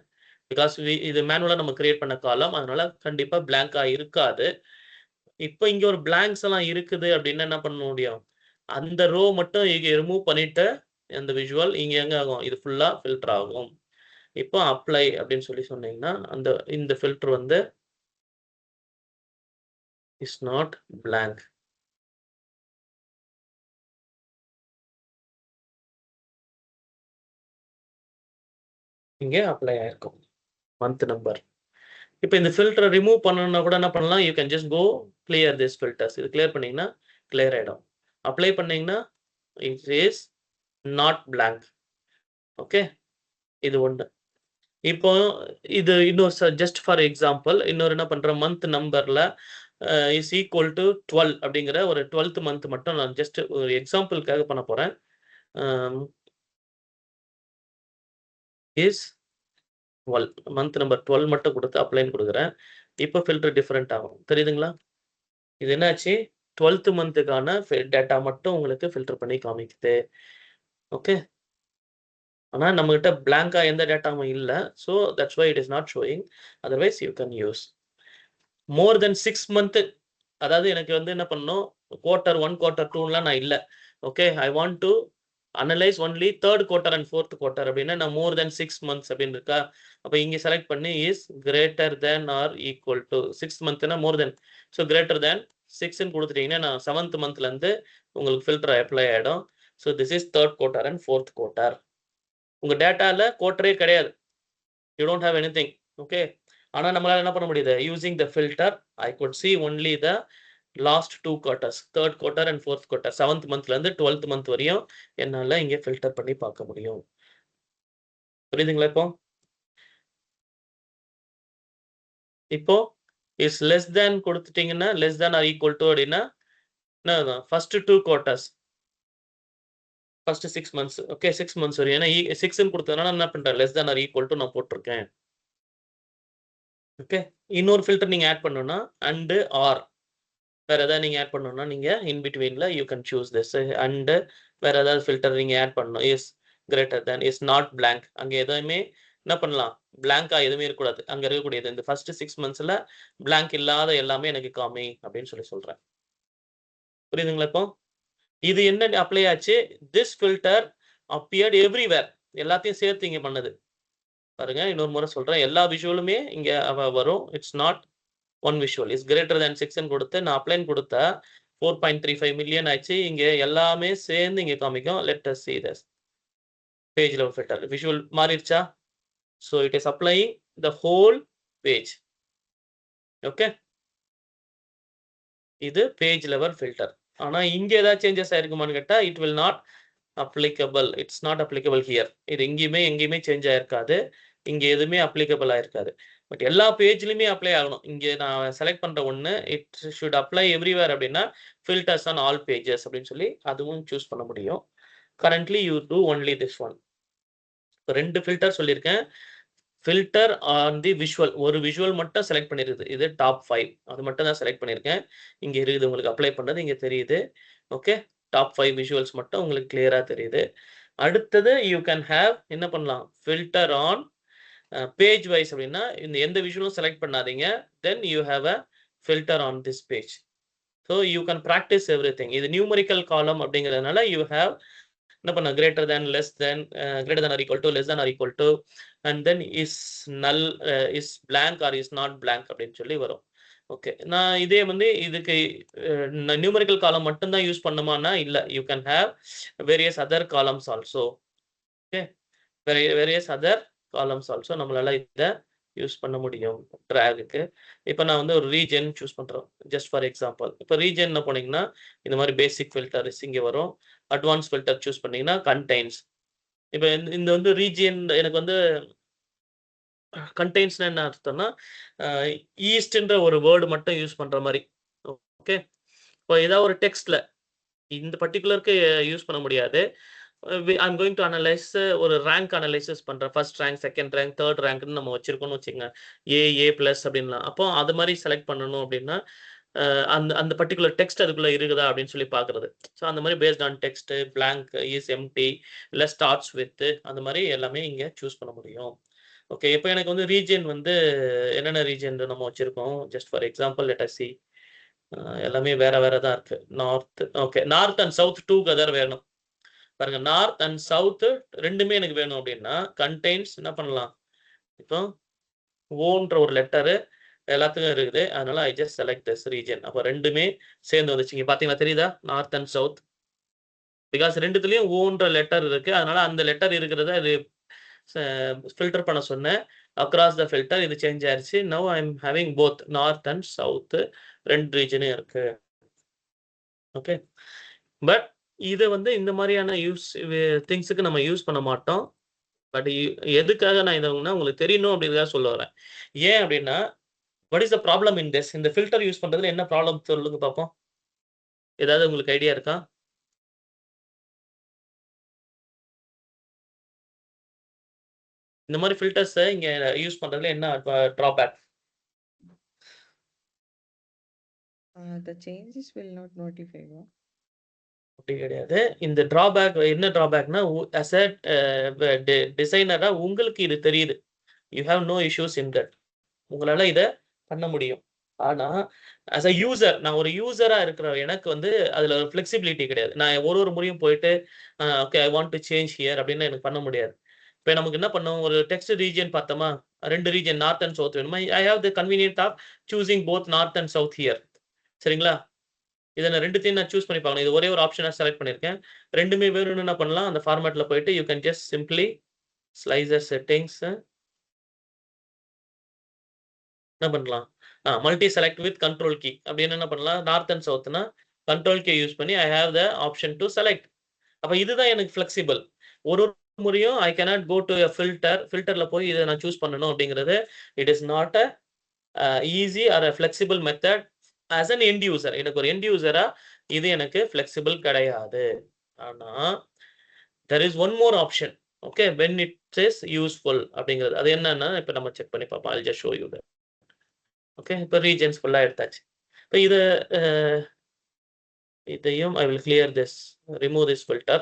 பிகாஸ் இது மேனுவலா நம்ம கிரியேட் பண்ண காலம். அதனால கண்டிப்பா பிளாங்கா இருக்காது. இப்ப இங்க ஒரு பிளாங்க்ஸ் எல்லாம் இருக்குது அப்படின்னா என்ன பண்ண முடியும்? அந்த ரோ மட்டும் இங்க ரிமூவ் பண்ணிட்டு அந்த விஷுவல் இங்க எங்க ஆகும்? இது ஃபுல்லா ஃபில்டர் ஆகும். இப்போ அப்ளை அப்படின்னு சொல்லி சொன்னீங்கன்னா, இந்த ஃபில்டர் வந்து இஸ் நாட் பிளாங்க். இங்க அப்ளை ஆயிருக்கும். Month number. இப்ப இந்த ஃபில்டர ரிமூவ் பண்ணனும்னா கூட என்ன பண்ணலாம்? You can just go clear this filters. இது கிளியர் பண்ணீங்கன்னா, கிளியர் ஆயிடும். அப்ளை பண்ணீங்கன்னா, it is not blank. Okay. இது ஒண்ணு. இப்போ இது இன்னொரு ஜஸ்ட் ஃபார் எக்ஸாம்பிள் இன்னொரு என்ன பண்றேன்? மந்த் நம்பர்ல இஸ் ஈக்குவல் டு 12 அப்படிங்கிற ஒரு 12th மந்த் மட்டும் நான் ஜஸ்ட் ஒரு எக்ஸாம்பிள்க்காக பண்ண போறேன். இஸ் 12 மந்த் நம்பர் 12 மட்டும் குடுத்து அப்ளைன்னு குடுக்குறேன். இப்போ ஃபில்டர் டிஃபரெண்ட் ஆகும். தெரியுதுங்களா? இது என்னாச்சு? 12th மந்த்துக்கான டேட்டா மட்டும் உங்களுக்கு ஃபில்டர் பண்ணி காமிக்குது. ஓகே. ஆனா நம்மகிட்ட பிளாங்கா எந்த டேட்டாவும் இல்ல. So that's why it is not showing. Otherwise you can use. More then 6 month அதாவது எனக்கு வந்து என்ன பண்ணணும்? குவார்ட்டர் 1, குவார்ட்டர் 2லாம் நான் இல்ல. Okay. I want to analyse only 3rd quarter and 4th quarter அப்படின்னா நான் மோர் தென் 6 மந்த்ஸ் அப்படின்னு இருக்கா? அப்ப இங்க செலக்ட் பண்ணி is greater than or equal to 6 மந்த்னா more than. So greater than 6ன்னு குடுத்துட்டீங்கன்னா நான் 7th மந்த்ல இருந்து உங்களுக்கு ஃபில்டர் அப்ளை ஆயிடும். So this is 3rd quarter and 4th quarter. உங்க டேட்டால குவார்ட்டரே கிடையாது. You don't have anything. Okay. ஆனா நம்மளால என்ன பண்ண முடியுது? Using the filter I could see only the last 2 quarters. 3rd quarter and 4th quarter. 7th மந்த்ல இருந்து 12th மந்த் வரையும் என்னால இங்க ஃபில்டர் பண்ணி பார்க்க முடியும். புரியுதுங்களா இப்போ? இப்போ இஸ் லெஸ் தேன் குடுத்துட்டீங்கன்னா, less than or equal to அப்படின்னா என்னதான் first 2 quarters, first 6 months. Okay 6 months வரையும். ஏன்னா 6ன்னு கொடுத்ததுனால என்ன பண்றேன், less than or equal to நான் போட்டிருக்கேன். ஓகே, இன்னொரு ஃபில்டர் நீங்க ஆட் பண்ணணும்னா அண்ட் ஆர் வேற ஏதாவது நீங்க ஆட் பண்ணணும்னா நீங்க இன் பிட்வீன்ல you can choose this. And வேற ஏதாவது ஃபில்டர் நீங்க ஆட் பண்ணணும். Is greater than, is not blank. அங்க எதுவுமே என்ன பண்ணலாம், பிளாங்கா எதுவுமே இருக்கக்கூடாது. அங்க இருக்கக்கூடியது இந்த ஃபர்ஸ்ட் 6 மந்த்ஸ்ல பிளாங்க் இல்லாத எல்லாமே எனக்கு காமி அப்படின்னு சொல்றேன். புரியுதுங்களா? இப்போ இது என்ன அப்ளை ஆச்சு, திஸ் ஃபில்டர் அப்பியர்ட் எவ்ரிவேர், எல்லாத்தையும் சேர்த்து இங்க பண்ணுது. பாருங்க இன்னொரு முறை சொல்றேன், எல்லா விஷுவலுமே இங்க வரும். It's not one visual. Is greater than 6ன்னு கொடுத்து நான் அப்ளைன் கொடுத்தா 4.35 மில்லியன் ஆச்சு. இங்க எல்லாமே சேர்ந்து இங்க காமிக்கும். Let us see this page level filter. Visual மாறிடுச்சா? so it is applying the whole page. Okay, இது பேஜ் லெவல் ஃபில்டர். ஆனா இங்க ஏதாவது சேஞ்சஸ் ஆயிருக்குமான்னு கேட்டா it will not applicable. It's not applicable here. இது எங்கேயுமே சேஞ்ச் ஆயிருக்காது. இங்க எதுவுமே அப்ளிகபிள் ஆயிருக்காது. பட் எல்லா பேஜ்லயுமே அப்ளை ஆகணும். இங்க நான் செலக்ட் பண்ற ஒண்ணு இட் ஷுட் அப்ளை எவ்ரிவேர் அப்படின்னா ஃபில்டர்ஸ் ஆன் ஆல் பேஜஸ் அப்படின்னு சொல்லி அதுவும் சூஸ் பண்ண முடியும். Currently you do only this one. ரெண்டு ஃபில்டர் சொல்லியிருக்கேன். ஃபில்டர் ஆன் தி விஷுவல், ஒரு விஷுவல் மட்டும் செலக்ட் பண்ணிருக்குது. இது டாப் 5 அது மட்டும் தான் செலக்ட் பண்ணியிருக்கேன். இங்க இருக்குது உங்களுக்கு அப்ளை பண்ணது இங்க தெரியுது. ஓகே, டாப் 5 விஷுவல்ஸ் மட்டும் உங்களுக்கு கிளியரா தெரியுது. அடுத்தது யூ கேன் ஹேவ் என்ன பண்ணலாம், ஃபில்டர் ஆன் பேஜ் வைஸ் அப்படின்னா இந்த எந்த விஷுவலும் செலக்ட் பண்ணாதீங்க. Then you have a filter on this page. So you can practice everything. இது நியூமரிக்கல் காலம் அப்படிங்கிறதுனால யூ ஹேவ் என்ன பண்ண greater than, less than, greater than or equal to, less than or equal to, and then is null, is blank or is not blank அப்படின்னு சொல்லி வரும். ஓகே, நான் இதே வந்து இதுக்கு நியூமரிக்கல் காலம் மட்டும்தான் யூஸ் பண்ணுமானா இல்ல, you can have various other columns also. Okay, various other columns also நம்மளால இதை யூஸ் பண்ண முடியும் ட்ராகுக்கு. இப்போ நான் வந்து ஒரு ரீஜன் சூஸ் பண்றோம் ஜஸ்ட் ஃபார் எக்ஸாம்பிள். இப்போ ரீஜன் போனீங்கன்னா இந்த மாதிரி பேசிக் ஃபில்டர்ஸ் இங்கே வரும். அட்வான்ஸ் ஃபில்டர் சூஸ் பண்ணீங்கன்னா கண்டெய்ன்ஸ். இப்போ இந்த வந்து ரீஜியன் எனக்கு வந்து கண்டெய்ன்ஸ்னா என்ன அர்த்தம்னா ஈஸ்ட்ன்ற ஒரு வேர்டு மட்டும் யூஸ் பண்ற மாதிரி. ஓகே, இப்போ ஏதாவது ஒரு டெக்ஸ்ட்ல இந்த பர்டிகுலருக்கு யூஸ் பண்ண முடியாது. ஐம் கோயிங் டு அனலைஸ் ஒரு ரேங்க் அனலைசிஸ் பண்றேன். First rank, second rank, third ரேங்க்னு நம்ம வச்சிருக்கோம்னு வச்சுக்கோங்க. ஏ பிளஸ் அப்படின்லாம். அப்போ அது மாதிரி செலக்ட் பண்ணணும் அப்படின்னா அந்த அந்த பர்டிகுலர் டெக்ஸ்ட் அதுக்குள்ள இருக்குதா அப்படின்னு சொல்லி பார்க்கறது. ஸோ அந்த மாதிரி based on text, blank, is empty, இல்லை ஸ்டார்ட்ஸ் வித், அந்த மாதிரி எல்லாமே இங்கே சூஸ் பண்ண முடியும். ஓகே, இப்போ எனக்கு வந்து ரீஜன் வந்து என்னென்ன ரீஜன் நம்ம வச்சிருக்கோம் just for example let us see. எல்லாமே வேற வேற தான் இருக்கு. North, okay, north and south together வேணும். பாருங்க, நார்த் அண்ட் சவுத் ரெண்டுமே எனக்கு வேணும் அப்படின்னா கண்டெய்ன்ஸ் என்ன பண்ணலாம், இப்போ ஓன்ற ஒரு லெட்டரு எல்லாத்துக்கும் இருக்குது. அதனால I just select this region. அப்போ ரெண்டுமே சேர்ந்து வந்துச்சு. இங்க பாத்தீங்கன்னா தெரியுதா, நார்த் அண்ட் சவுத். பிகாஸ் ரெண்டுத்துலயும் ஓன்ற லெட்டர் இருக்கு. அதனால அந்த லெட்டர் இருக்கிறத இது ஃபில்டர் பண்ண சொன்னேன். அக்ராஸ் த ஃபில்டர் இது சேஞ்ச் ஆயிருச்சு. Now I am having both north and south, ரெண்டு ரீஜனும் இருக்கு. ஓகே, பட் இது வந்து இந்த மாதிரியான திங்ஸுக்கு நம்ம யூஸ் பண்ண மாட்டோம். பட் எதுக்காக நான் இதை உங்களுக்கு தெரியணும் அப்படின்றத சொல்ல வரேன். ஏன் அப்படின்னா what is the problem in this, இந்த ஃபில்டர் யூஸ் பண்றதுல என்ன ப்ராப்ளம் சொல்லுங்க பார்ப்போம். ஏதாவது உங்களுக்கு ஐடியா இருக்கா? இந்த மாதிரி ஃபில்டர்ஸ் இங்க யூஸ் பண்றதுல என்ன drawback? The changes will not notify. அப்படி கிடையாது. இந்த டிராபேக் என்ன டிராபேக்னா, as a டிசைனரா உங்களுக்கு இது தெரியுது. You have no issues in that. உங்களால இத பண்ண முடியும். ஆனா as a யூசர், நான் ஒரு யூசரா இருக்கிற எனக்கு வந்து அதுல ஒரு ஃப்ளெக்சிபிலிட்டி கிடையாது. நான் ஒரு முறையும் போயிட்டு okay I want to change here அப்படின்னு எனக்கு பண்ண முடியாது. இப்ப நமக்கு என்ன பண்ணும், ஒரு டெக்ஸ்ட் ரீஜியன் பார்த்தோமா, 2 ரீஜியன் நார்த் அண்ட் சவுத் வேணுமா, I have the convenient of choosing both north and south here. சரிங்களா? இத நான் 2த்தையும் நான் சூஸ் பண்ணி பார்க்கணும். இது ஒரே ஒரு ஆப்ஷனா செலக்ட் பண்ணியிருக்கேன். 2மே வேணும்னு என்ன பண்ணலாம், அந்த ஃபார்மேட்ல போயிட்டு you can just simply slicer settings என்ன பண்ணலாம், multi select with control key அப்படின்னு என்ன பண்ணலாம், நார்த் அண்ட் சவுத்னா கண்ட்ரோல் கீ யூஸ் பண்ணி I have the option to select. அப்ப இதுதான் எனக்கு ஃபிளெக்சிபிள். ஒரு முறையும் I cannot go to a ஃபில்டர்ல போய் இதை நான் சூஸ் பண்ணணும் அப்படிங்கிறது it is not a easy or a flexible method as an end user எனக்கு ஒரு எண்ட் யூசரா இது எனக்கு ஃப்ளெக்சிபிள் கிடையாது. ஆனா there is one more option. Okay, when it says useful அப்படிங்கிறது அது என்னன்னா இப்ப நம்ம செக் பண்ணி பார்ப்போம். I'll just show you that. Okay, இப்ப ரீஜன்ஸ் ஃபுல்லா எடுத்தாச்சு. இப்ப இதையும் I will clear this, remove this filter.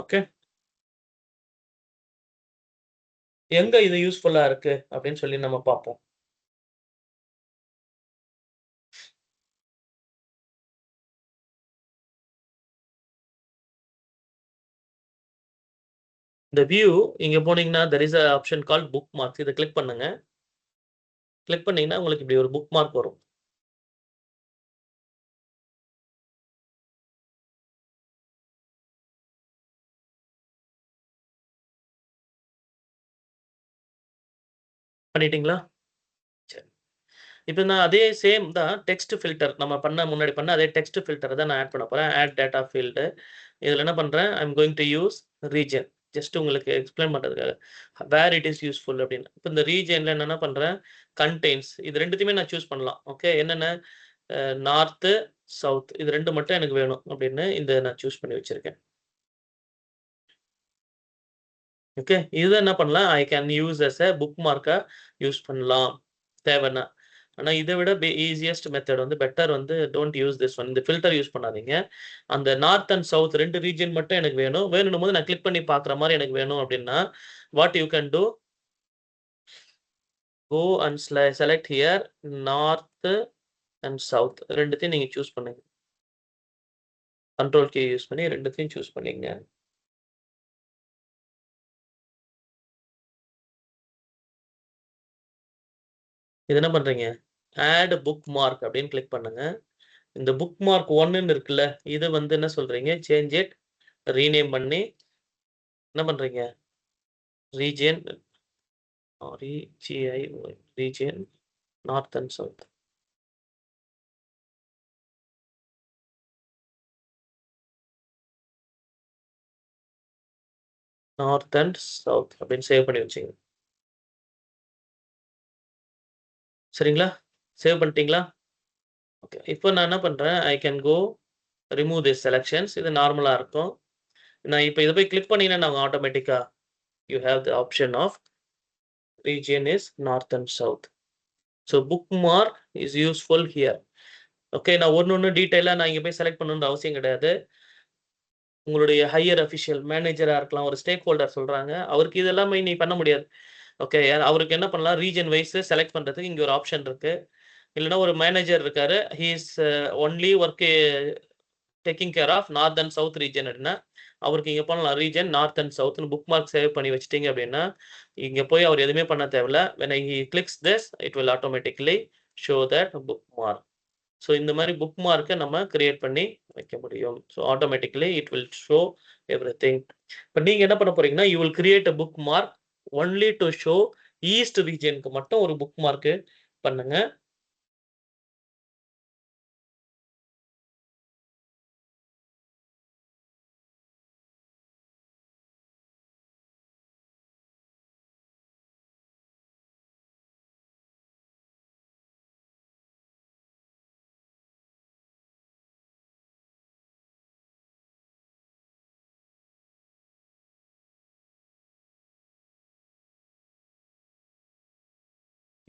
Okay, எங்க இது யூஸ்ஃபுல்லா இருக்கு அப்படின்னு சொல்லி நம்ம பார்ப்போம். இந்த வியூ இங்க போனீங்கன்னா there is a option called bookmarks. இதை கிளிக் பண்ணுங்க. கிளிக் பண்ணீங்கன்னா உங்களுக்கு இப்படி ஒரு புக் மார்க் வரும். பண்ணிட்டீங்களா? சரி. இப்போ நான் அதே சேம் தான் டெக்ஸ்ட் ஃபில்டர் நம்ம முன்னாடி பண்ண அதே டெக்ஸ்ட் ஃபில்டர் தான் நான் ஆட் பண்ண போறேன். Add data field. இதில் என்ன பண்றேன், I am going to use region. Just உங்களுக்கு எக்ஸ்பிளைன் பண்றதுக்காக. வேர் இட் இஸ் யூஸ்ஃபுல் அப்படின்னு. இப்போ இந்த ரீஜன்ல என்ன பண்றேன், கண்டெய்ன்ஸ் இது ரெண்டுத்தையுமே நான் சூஸ் பண்ணலாம். ஓகே, என்னென்ன நார்த்து, சவுத் இது ரெண்டு மட்டும் எனக்கு வேணும் அப்படின்னு இந்த நான் சூஸ் பண்ணி வச்சிருக்கேன். ஓகே, இது என்ன பண்ணலாம், I can use as a book மார்க்கா யூஸ் பண்ணலாம் தேவைன்னா. ஆனா இதை விட ஈஸியஸ்ட் மெத்தட் வந்து பெட்டர் வந்து டோன்ட் யூஸ் திஸ் ஒன். இந்த ஃபில்டர் யூஸ் பண்ணாதீங்க. அந்த நார்த் அண்ட் சவுத் ரெண்டு ரீஜன் மட்டும் எனக்கு வேணும். வேணும் போது நான் கிளிக் பண்ணி பார்க்குற மாதிரி எனக்கு வேணும் அப்படின்னா what you can do, go and select here north and south ரெண்டுத்தையும் நீங்க சூஸ் பண்ணுங்க. கண்ட்ரோல் கீ யூஸ் பண்ணி ரெண்டுத்தையும் சூஸ் பண்ணிங்க. இது என்ன பண்றீங்க, ஆட் புக் மார்க் அப்படின்னு கிளிக் பண்ணுங்க. இந்த புக் மார்க் 1ன்னு இருக்குல்ல, இது வந்து என்ன சொல்றீங்க, சேஞ்ச் இட், ரீநேம் பண்ணி என்ன பண்றீங்க, region region north and south. North and south அப்படின்னு சேவ் பண்ணி வச்சுங்க. சரிங்களா, சேவ் பண்ணிட்டீங்களா? ஓகே, இப்போ நான் என்ன பண்றேன், I can go remove this selections. இது நார்மலா இருக்கும். நான் இப்போ இதை போய் கிளிக் பண்ணீங்கன்னா நாங்கள் ஆட்டோமேட்டிக்கா you have the option of region is north and south. So bookmark is useful here. Okay, நான் ஒன்று டீட்டெயிலாக நான் இங்கே போய் செலக்ட் பண்ணணுன்ற அவசியம் கிடையாது. உங்களுடைய ஹையர் அஃபிஷியல் மேனேஜராக இருக்கலாம், ஒரு ஸ்டேக் ஹோல்டர் சொல்கிறாங்க, அவருக்கு இதெல்லாமே நீ பண்ண முடியாது. ஓகே, அவருக்கு என்ன பண்ணலாம், ரீஜன் வைஸ் செலக்ட் பண்ணுறதுக்கு இங்கே ஒரு ஆப்ஷன் இருக்கு. இல்லைன்னா ஒரு மேனேஜர் இருக்காரு, he is only work taking care of north and south region அப்படின்னா அவருக்கு இங்கே பண்ணலாம் ரீஜன் நார்த் அண்ட் சவுத்னு புக் மார்க் சேவ் பண்ணி வச்சிட்டிங்க அப்படின்னா இங்கே போய் அவர் எதுவுமே பண்ண தேவையில்ல. when he clicks this it will automatically show that book mark. So இந்த மாதிரி புக் மார்க்கை நம்ம கிரியேட் பண்ணி வைக்க முடியும். So automatically it will show everything. இப்போ நீங்கள் என்ன பண்ண போறீங்கன்னா you will create a bookmark only to show east ரீஜனுக்கு மட்டும் ஒரு புக் மார்க்கு பண்ணுங்க.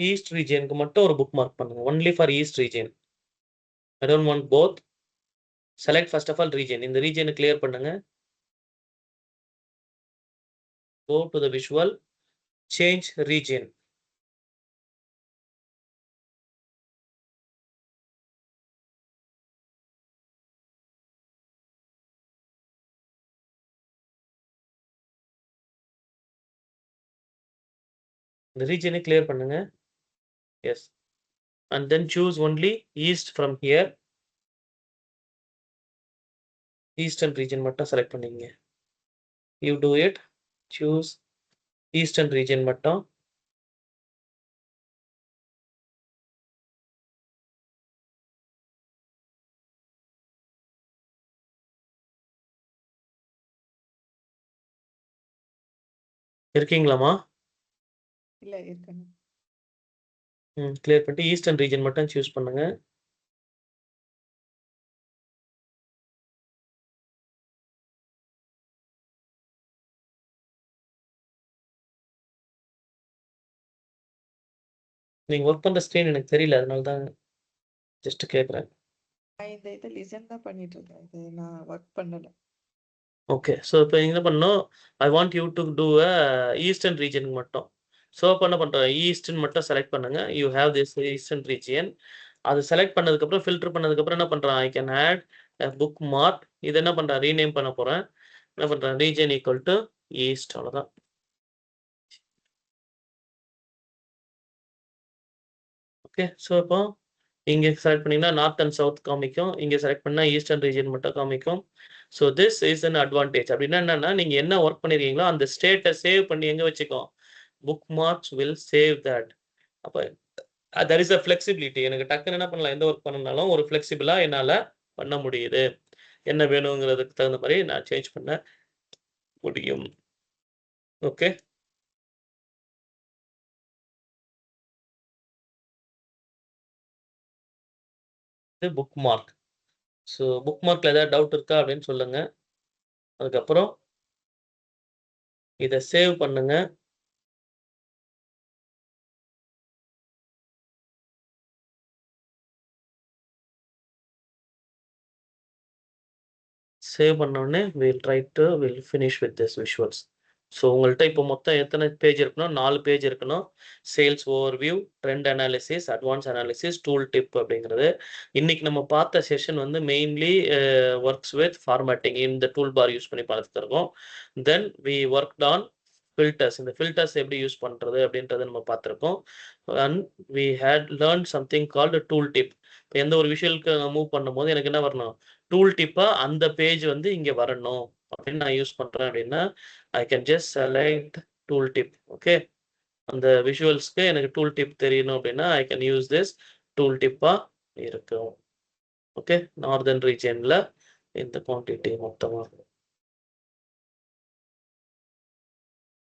ஈஸ்ட் ரீஜனுக்கு மட்டும் ஒரு புக் மார்க் பண்ணுங்க, only for east region. I don't want both. Select first of all region. இந்த ரீஜனை கிளியர் பண்ணுங்க. Go to the visual, change region. இந்த ரீஜனை கிளியர் பண்ணுங்க. Yes. And then choose only east from here. Eastern region மட்டும் select பண்ணிங்க. You do it. Choose eastern region மட்டும். இருக்கீங்களாமா? இல்ல இருக்கணும். கிளியர் பண்ணிட்டு ஈஸ்டர்ன் ரீஜன் மட்டும் சூஸ் பண்ணுங்க. நீங்க ஒர்க் பண்ற ஸ்க்ரீன் எனக்கு தெரியல. அதனால தான் ஜஸ்ட் கேட்குறேன். நான் இந்த இத லிசன் தான் பண்ணிட்டு இருக்கேன். இது நான் ஒர்க் பண்ணல. ஓகே. ஸோ இப்போ நீங்க என்ன பண்ணணும், I want you to do a eastern ரீஜியனுக்கு மட்டும். ஸோ அப்ப என்ன பண்றோம், ஈஸ்ட்ன்னு மட்டும் செலக்ட் பண்ணுங்க. You have this eastern region. அது செலக்ட் பண்ணதுக்கப்புறம், ஃபில்டர் பண்ணதுக்கப்புறம் என்ன பண்றேன், I can add a bookmark. இது என்ன பண்றேன், ரீநேம் பண்ண போறேன். என்ன பண்றேன், ரீஜியன் ஈக்குவல் டூ ஈஸ்ட் அவ்வளோதான். ஓகே. ஸோ இப்போ இங்க செலக்ட் பண்ணீங்கன்னா நார்த் அண்ட் சவுத் காமிக்கும். இங்க செலக்ட் பண்ணா ஈஸ்டர்ன் ரீஜியன் மட்டும் காமிக்கும். So this is an advantage. அப்படின்னா என்னன்னா, நீங்க என்ன ஒர்க் பண்ணியிருக்கீங்களோ அந்த ஸ்டேட்ட சேவ் பண்ணி எங்க வச்சுக்கும், bookmarks will save that. அப்ப தட் இஸ் அ ஃப்ளெக்சிபிலிட்டி. எனக்கு டக்குன்னு என்ன பண்ணலாம், எந்த ஒர்க் பண்ணனாலும் ஒரு ஃப்ளெக்சிபிளா என்னால பண்ண முடியுது. என்ன வேணுங்கிறதுக்கு தகுந்த மாரி நான் சேஞ்ச் பண்ண முடியும். ஓகே. இது புக் மார்க். ஸோ புக் மார்க்ல ஏதாவது டவுட் இருக்கா அப்படின்னு சொல்லுங்க. அதுக்கப்புறம் இத சேவ் பண்ணுங்க. சேவ் பண்ண உடனே will finish with this visuals. So உங்கள்ட்ட இப்போ மொத்தம் எத்தனை பேஜ் இருக்கணும்? 4 பேஜ் இருக்கணும். Sales overview, trend analysis, advance analysis, tooltip அப்படிங்கிறது. இன்னைக்கு நம்ம பார்த்த செஷன் வந்து மெயின்லி ஒர்க்ஸ் வித் ஃபார்மேட்டிங். இந்த டூல் பார் யூஸ் பண்ணி பார்த்துருக்கோம். Then we worked on filters. இந்த ஃபில்டர்ஸ் எப்படி யூஸ் பண்றது அப்படின்றத நம்ம பார்த்துருக்கோம். And we had learn something called tooltip. இப்போ எந்த ஒரு விஷுவலுக்கு மூவ் பண்ணும்போது எனக்கு என்ன வரணும், டூல் டிப்பா அந்த பேஜ் வந்து இங்க வரணும் அப்படின்னு நான் யூஸ் பண்றேன் அப்படின்னா, I can just select tool tip. Okay. அந்த விஷுவல்ஸ்க்கு எனக்கு டூல் டிப் தெரியணும் அப்படின்னா I can use this tool டிப்பா இருக்கும். ஓகே. நார்தர்ன் ரீஜியன்ல இந்த குவான்டிட்டி மொத்தமா.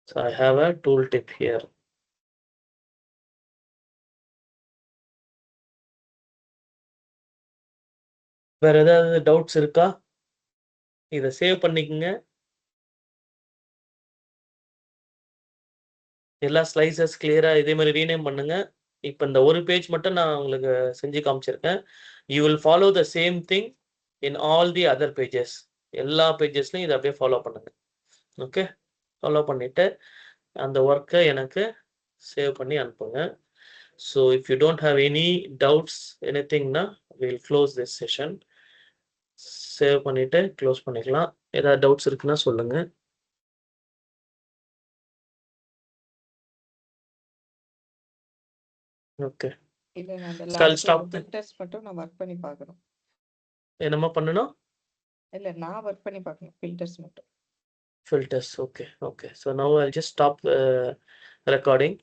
So I have a tool tip here. வேற ஏதாவது டவுட்ஸ் இருக்கா? இதை சேவ் பண்ணிக்கங்க. எல்லா ஸ்லைசஸ் கிளியரா இதே மாதிரி ரீநேம் பண்ணுங்க. இப்போ இந்த ஒரு பேஜ் மட்டும் நான் உங்களுக்கு செஞ்சு காமிச்சிருக்கேன். You will follow the same thing in all the other pages. எல்லா பேஜஸ்லையும் இதை அப்படியே ஃபாலோ பண்ணுங்க. ஓகே. ஃபாலோ பண்ணிட்டு அந்த ஒர்க்கை எனக்கு சேவ் பண்ணி அனுப்புங்க. So if you don't have any doubts எனிதிங்னா will close this session. Save பண்ணிட்டு க்ளோஸ் பண்ணிக்கலாம். ஏதாவது டவுட்ஸ் இருக்குன்னா சொல்லுங்க. ஓகே. இல்ல நான் அந்த So I'll லாஸ்ட் stop ஒரு ஃபில்டர்ஸ் மட்டும் நான் ஒர்க் பண்ணி பார்க்கணும். என்னமா பண்ணணும்? இல்ல நான் ஒர்க் பண்ணி பார்க்கணும் ஃபில்டர்ஸ் மட்டும். Filters. Okay. Okay. So now I'll just stop recording.